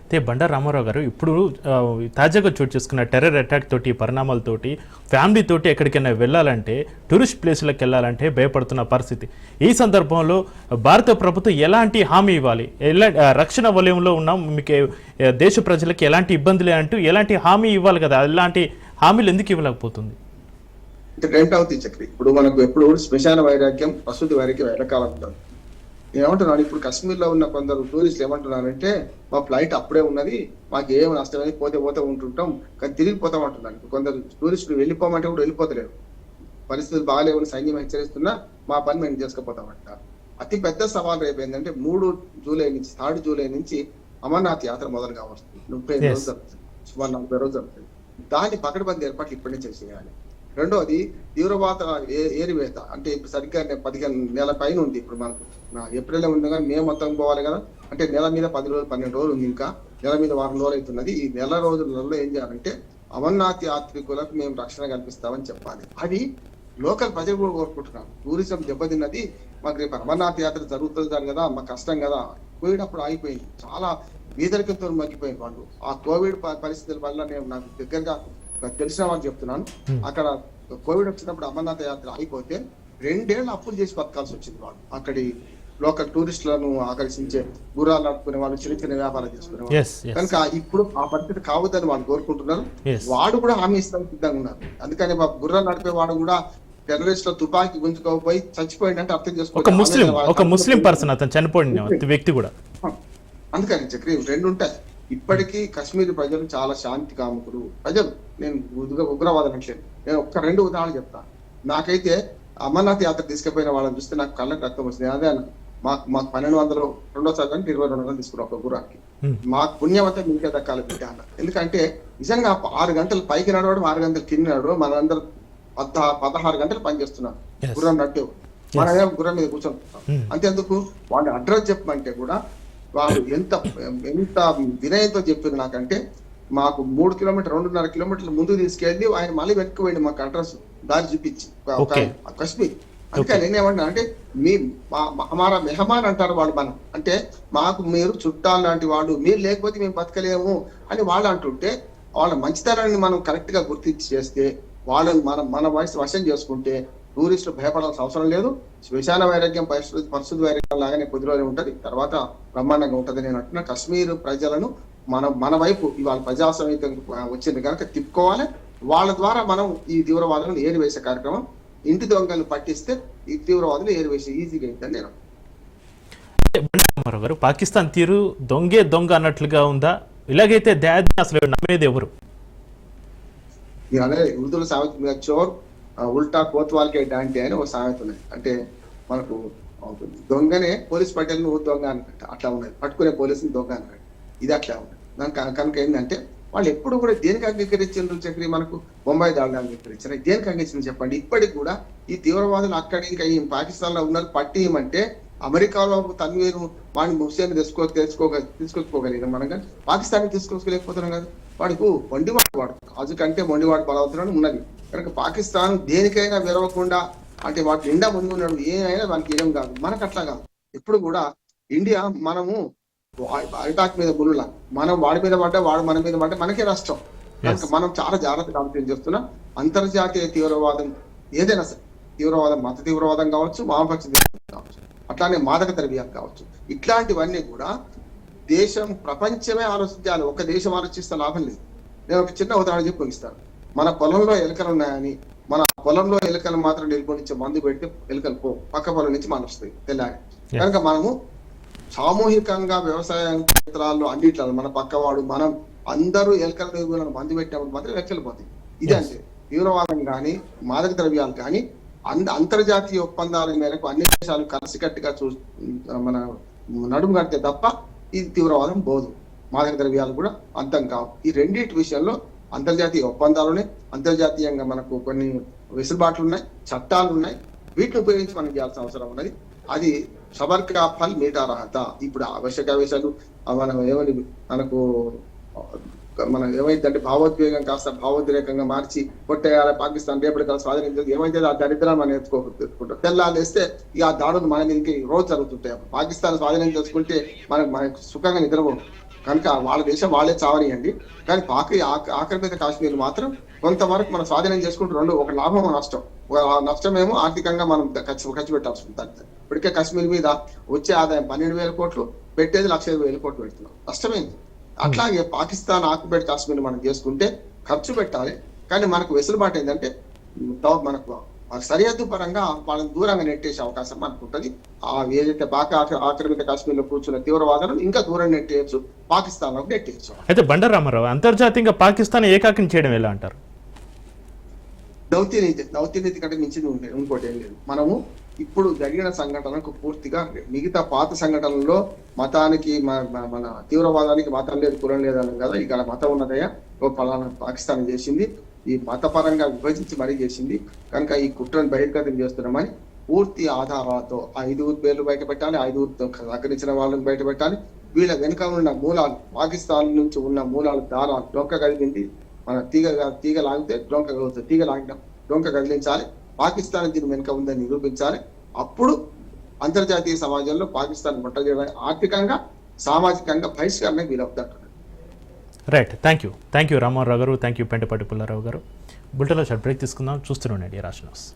అయితే బండారు రామారావు గారు, ఇప్పుడు తాజాగా చోటు చేసుకున్న టెర్రర్ అటాక్ తోటి, పరిణామాలతోటి ఫ్యామిలీ తోటి ఎక్కడికైనా వెళ్ళాలంటే, టూరిస్ట్ ప్లేసులకు వెళ్ళాలంటే భయపడుతున్న పరిస్థితి. ఈ సందర్భంలో భారత ప్రభుత్వం ఎలాంటి హామీ ఇవ్వాలి? రక్షణ వలయంలో ఉన్న మీకు దేశ ప్రజలకు ఎలాంటి ఇబ్బందులే అంటూ ఎలాంటి హామీ ఇవ్వాలి కదా, అలాంటి హామీలు ఎందుకు ఇవ్వలేకపోతుంది? అవుతుంది చక్రి. ఇప్పుడు మనకు ఎప్పుడు శ్మశాన వైరాగ్యం, ప్రసూతి వైరాగ్యం ఎడకాలం ఉంటుంది. ఏమంటున్నాను, ఇప్పుడు కాశ్మీర్ లో ఉన్న కొందరు టూరిస్టులు ఏమంటున్నారంటే, మా ఫ్లైట్ అప్పుడే ఉన్నది, మాకు ఏమి నష్టమని పోతే ఉంటుంటాం, కానీ తిరిగిపోతాం అంటున్నాను. ఇప్పుడు కొందరు టూరిస్టులు వెళ్ళిపోమంటే కూడా వెళ్ళిపోతలేరు, పరిస్థితులు బాగాలేవని సైన్యం హెచ్చరిస్తున్నా మా పని మేము చేసుకుపోతామంట. అతి పెద్ద సవాల్ రేపు ఏంటంటే 3 జూలై నుంచి అమర్నాథ్ యాత్ర మొదలు కావస్తుంది. 35 రోజులు జరుగుతుంది, సుమారు 40 రోజులు జరుగుతుంది. దాన్ని పకడ్బందీ ఏర్పాట్లు ఇప్పటి నుంచే చేయాలి. రెండోది తీవ్రవాద ఏరివేత, అంటే ఇప్పుడు సరిగ్గా 15 నెలల పైన ఉంది. ఇప్పుడు మనకు ఏప్రిల్ ఉంది కానీ మే మొత్తం పోవాలి కదా, అంటే నెల మీద 10 రోజులు 12 రోజులు ఉంది, ఇంకా నెల మీద 1 వారం రోజులు అవుతున్నది. ఈ నెల రోజులలో ఏం చేయాలంటే అమర్నాథ్ యాత్రికులకు మేము రక్షణ కల్పిస్తామని చెప్పాలి. అది లోకల్ ప్రజలు కూడా కోరుకుంటున్నారు. టూరిజం దెబ్బతిన్నది, మాకు రేపు అమర్నాథ్ యాత్ర జరుగుతుంది కదా, మాకు కష్టం కదా. కోవిడ్ అప్పుడు ఆగిపోయింది, చాలా పేదరికంతో మగ్గిపోయింది వాళ్ళు. ఆ కోవిడ్ పరిస్థితుల వల్ల నేను నాకు దగ్గరగా తెలిసిన వాళ్ళు చెప్తున్నాను, అక్కడ కోవిడ్ వచ్చినప్పుడు అమర్నాథ్ యాత్ర అయిపోతే 2 ఏళ్ళు అప్పులు చేసి బతకాల్సి వచ్చింది వాళ్ళు. అక్కడి లోకల్ టూరిస్టులను ఆకర్షించే గుర్రాలు నడుపుకునే వాళ్ళు, చిన్న వ్యాపారం చేసుకునే వాళ్ళు. కనుక ఇప్పుడు ఆ పరిస్థితి కావద్దని వాళ్ళు కోరుకుంటున్నారు. వాడు కూడా హామీ ఇస్తానికి సిద్ధంగా ఉన్నారు. అందుకని గుర్రాలు నడిపే వాడు కూడా టెర్రరిస్టుల తుపాకీ గుంజుకోపోయి చచ్చిపోయిందంటే అర్థం చేసుకోవాలి. ఒక ముస్లిం పర్సన్ అతను చనిపోయిన వ్యక్తి కూడా. అందుకని చక్రి 2 ఉంటాయి. ఇప్పటికీ కాశ్మీర్ ప్రజలు చాలా శాంతి కాముకులు ప్రజలు. నేను ఉగ్రవాదం అనట్లేదు, నేను 2 ఉదాహరణలు చెప్తాను. నాకైతే అమర్నాథ్ యాత్ర తీసుకుపోయిన వాళ్ళని చూస్తే నాకు కళ్ళకి రక్తం వస్తుంది. అదే మాకు 1200 రెండోసారి 2200 తీసుకున్నాం ఒక గుర్రానికి. మాకు పుణ్యమంతా మీకే దక్కాలి బిడ్డ అన్న. ఎందుకంటే నిజంగా 6 గంటలు పైకి నడవడం, 6 గంటలు కింద నడవడం, మనందరూ 16 గంటలు పనిచేస్తున్నారు గుర్రం నట్టు. మనమే గుర్రం మీద కూర్చొని అంతేందుకు వాళ్ళు అడ్రస్ చెప్పమంటే కూడా వాళ్ళు ఎంత వినయంతో చెప్పింది నాకంటే, మాకు 3 కిలోమీటర్ 2.5 కిలోమీటర్లు ముందుకు తీసుకెళ్ళి ఆయన మళ్ళీ వెనక్కి పోయింది మాకు అడ్రస్ దారి చూపించి కాశ్మీర్. అందుకని నేనేమన్నా అంటే హమారా మెహమాన్ అంటారు వాళ్ళు. మనం అంటే మాకు మీరు చుట్టాలు లాంటి వాళ్ళు, మీరు లేకపోతే మేము బతకలేము అని వాళ్ళు అంటుంటే, వాళ్ళ మంచితనాన్ని మనం కరెక్ట్ గా గుర్తించి చేస్తే, వాళ్ళని మన వయసు వశం చేసుకుంటే టూరిస్టులు భయపడాల్సిన అవసరం లేదు. శ్మశాన వైరాగ్యం పరిస్థితి వైరాగ్యం లాగానే కొద్ది రోజులు ఉంటుంది, తర్వాత బ్రహ్మాండంగా ఉంటుంది. నేను అంటున్నా కాశ్మీర్ ప్రజలను మన వైపు ఇవాళ ప్రజాస్వామ్యం వచ్చింది కనుక తిప్పుకోవాలి. వాళ్ళ ద్వారా మనం ఈ తీవ్రవాదులను ఏరివేసే కార్యక్రమం, ఇంటి దొంగలను పట్టిస్తే ఈ తీవ్రవాదులు ఏరివేసే ఈజీగా అవుతుంది. నేను గారు, పాకిస్తాన్ తీరు దొంగే దొంగ అన్నట్లుగా ఉందా? ఇలాగైతే అసలు నమ్మేది ఎవరు? అదే ఉర్దూలో సామెత చోర్ ఉల్టా కోత్వాల్కే డాంటే అని ఒక సామెత ఉన్నది. అంటే మనకు దొంగనే పోలీస్ పట్టేలు నువ్వు దొంగ అన్నట్టు అట్లా ఉన్నది, పట్టుకునే పోలీసుని దొంగ అన్నట్టు. ఇది అట్లా ఉన్నది. దానికి కనుక ఏంటంటే వాళ్ళు ఎప్పుడు కూడా దేనికి అంగీకరించారు చక్రి? మనకు బొంబాయి దాడులు అంగీకరించారు. దేనికి అంగీకరించారు చెప్పండి? ఇప్పటికి కూడా ఈ తీవ్రవాదులు అక్కడ ఇంకా ఈ పాకిస్తాన్ లో ఉన్నారు, పట్టియమంటే అమెరికాలో తన్వీర్ వాడిని హుస్సేన్ తీసుకొచ్చుకోగలిగినాం మనం, కానీ పాకిస్తాన్ తీసుకోలేకపోతున్నాం కదా. వాడికి వండి వాడు రాజు కంటే మొండివాడు బలవుతున్నాడు ఉన్నది. కనుక పాకిస్తాన్ దేనికైనా విరవకుండా అంటే వాటి నిండా ముందు ఉన్నాడు, ఏమైనా వానికి ఏం కాదు. మనకు అట్లా కాదు. ఎప్పుడు కూడా ఇండియా మనము అరిటాక్ మీద బుల్లులా, మనం వాడి మీద పడ్డా వాడు మన మీద పడ్డా మనకే నష్టం. కనుక మనం చాలా జాగ్రత్తగా ఆలోచన చేస్తున్నాం. అంతర్జాతీయ తీవ్రవాదం ఏదైనా సరే, తీవ్రవాదం మత తీవ్రవాదం కావచ్చు, వామపక్ష తీవ్రవాదం కావచ్చు, అట్లానే మాదక ద్రవ్యాలు కావచ్చు, ఇట్లాంటివన్నీ కూడా దేశం ప్రపంచమే ఆలోచించాలి. ఒక దేశం ఆలోచిస్తే లాభం లేదు. నేను ఒక చిన్న ఉదాహరణ చెప్పి ముగిస్తాను. మన పొలంలో ఎలుకలు ఉన్నాయని మన పొలంలో ఎలుకలు మాత్రం నిలుపునిచ్చే మందు పెడితే ఎలుకలు పక్క పొలం నుంచి మనం వస్తాయి తెల్లారి. కనుక మనము సామూహికంగా వ్యవసాయ క్షేత్రాల్లో అన్నిట్లో మన పక్కవాడు మనం అందరూ ఎలుకల నిర్మూలన మందు పెట్టినప్పుడు మాత్రం ఎలుకలు పోతాయి. ఇదే అంటే తీవ్రవాదం కానీ మాదక ద్రవ్యాలు కానీ అంతర్జాతీయ ఒప్పందాల మేరకు అన్ని దేశాలు కలిసికట్టుగా మన నడుము కడితే తప్ప ఇది తీవ్రవాదం పోదు. మాదక ద్రవ్యాలు కూడా అంతం కావు. ఈ రెండింటి విషయంలో అంతర్జాతీయ ఒప్పందాలు ఉన్నాయి, అంతర్జాతీయంగా మనకు కొన్ని వెసులుబాట్లు ఉన్నాయి, చట్టాలు ఉన్నాయి. వీటిని ఉపయోగించి మనం చేయాల్సిన అవసరం ఉన్నది. అది సబర్కా ఫల్ మీటా రహత. ఇప్పుడు ఆవశ్యక వేషాలు మనం ఏమని మనం ఏమైందంటే భావోద్వేగం కాస్త భావోద్రేకంగా మార్చి కొట్టేయాలి పాకిస్తాన్ రేపటికల్లా స్వాధీనించాలి, ఏమైతే ఆ దరిద్రాన్ని మనం ఎత్తుకుంటాం. తెల్లాలేస్తే ఇక ఆ దాడులు మన మీదకి రోజు జరుగుతుంటాయి. పాకిస్తాన్ స్వాధీనం చేసుకుంటే మనకు సుఖంగా నిద్రపోదు. కనుక వాళ్ళ దేశం వాళ్ళే చావనియండి. కానీ ఆక్రమిత కాశ్మీర్ మాత్రం కొంతవరకు మనం స్వాధీనం చేసుకుంటూ ఒక లాభం నష్టం. నష్టమేమో ఆర్థికంగా మనం ఖర్చు పెట్టాల్సి ఉంటుంది. ఇప్పటికే కాశ్మీర్ మీద వచ్చే ఆదాయం 12,000 కోట్లు, పెట్టేది 1,05,000 కోట్లు పెడుతున్నాం. నష్టమైంది. అట్లాగే పాకిస్తాన్ ఆక్యుపైడ్ కాశ్మీర్ మనం చేసుకుంటే ఖర్చు పెట్టాలి. కానీ మనకు వెసులుబాటు ఏంటంటే మనకు సరిహద్దు పరంగా వాళ్ళని దూరంగా నెట్టేసే అవకాశం మనకు ఉంటుంది. ఏదైతే ఆక్రమిత కాశ్మీర్ లో కూర్చున్న తీవ్రవాదాలను ఇంకా దూరం నెట్టేయచ్చు, పాకిస్తాన్ లో నెట్టేయచ్చు. అయితే బండారామారావు, అంతర్జాతీయంగా పాకిస్తాన్ ఏకాకిని చేయడం ఎలా అంటారు? దౌత్యనీతి కంటే మించింది ఇంకోటి ఏం లేదు. మనము ఇప్పుడు జరిగిన సంఘటనకు పూర్తిగా మిగతా పాత సంఘటనలో మతానికి మన తీవ్రవాదానికి మతం లేదు కులం లేదు అని కదా, ఇక్కడ మతం ఉన్నదయ్యా పలానా పాకిస్తాన్ చేసింది, ఈ మతపరంగా విభజించి మరీ చేసింది. కనుక ఈ కుట్రను బహిర్గతం చేస్తున్నామని పూర్తి ఆధారాలతో 5 పేర్లు బయట పెట్టాలి, 5 సహకరించిన వాళ్ళని బయట పెట్టాలి. వీళ్ళ వెనుక ఉన్న మూలాలు, పాకిస్తాన్ నుంచి ఉన్న మూలాలు దారాలు డొంక కదిలింది. మన తీగ లాగితే డొంక కదులుతుంది, తీగ లాగిన డొంక కదిలించాలి. పాకిస్తాన్ దీని వెనుక ఉందని నిరూపించాలి. అప్పుడు అంతర్జాతీయ సమాజంలో పాకిస్తాన్ ముట్ట చేయడానికి ఆర్థికంగా సామాజికంగా బహిష్కరణకు వీలవుతారు. రైట్, థ్యాంక్ యూ రామారావు గారు, థ్యాంక్ యూ పెంటపాటి పుల్లారావు గారు. బుల్టెన్లో షార్ట్ బ్రేక్ తీసుకుందాం. చూస్తూనే ఉండండి రాజ్ న్యూస్.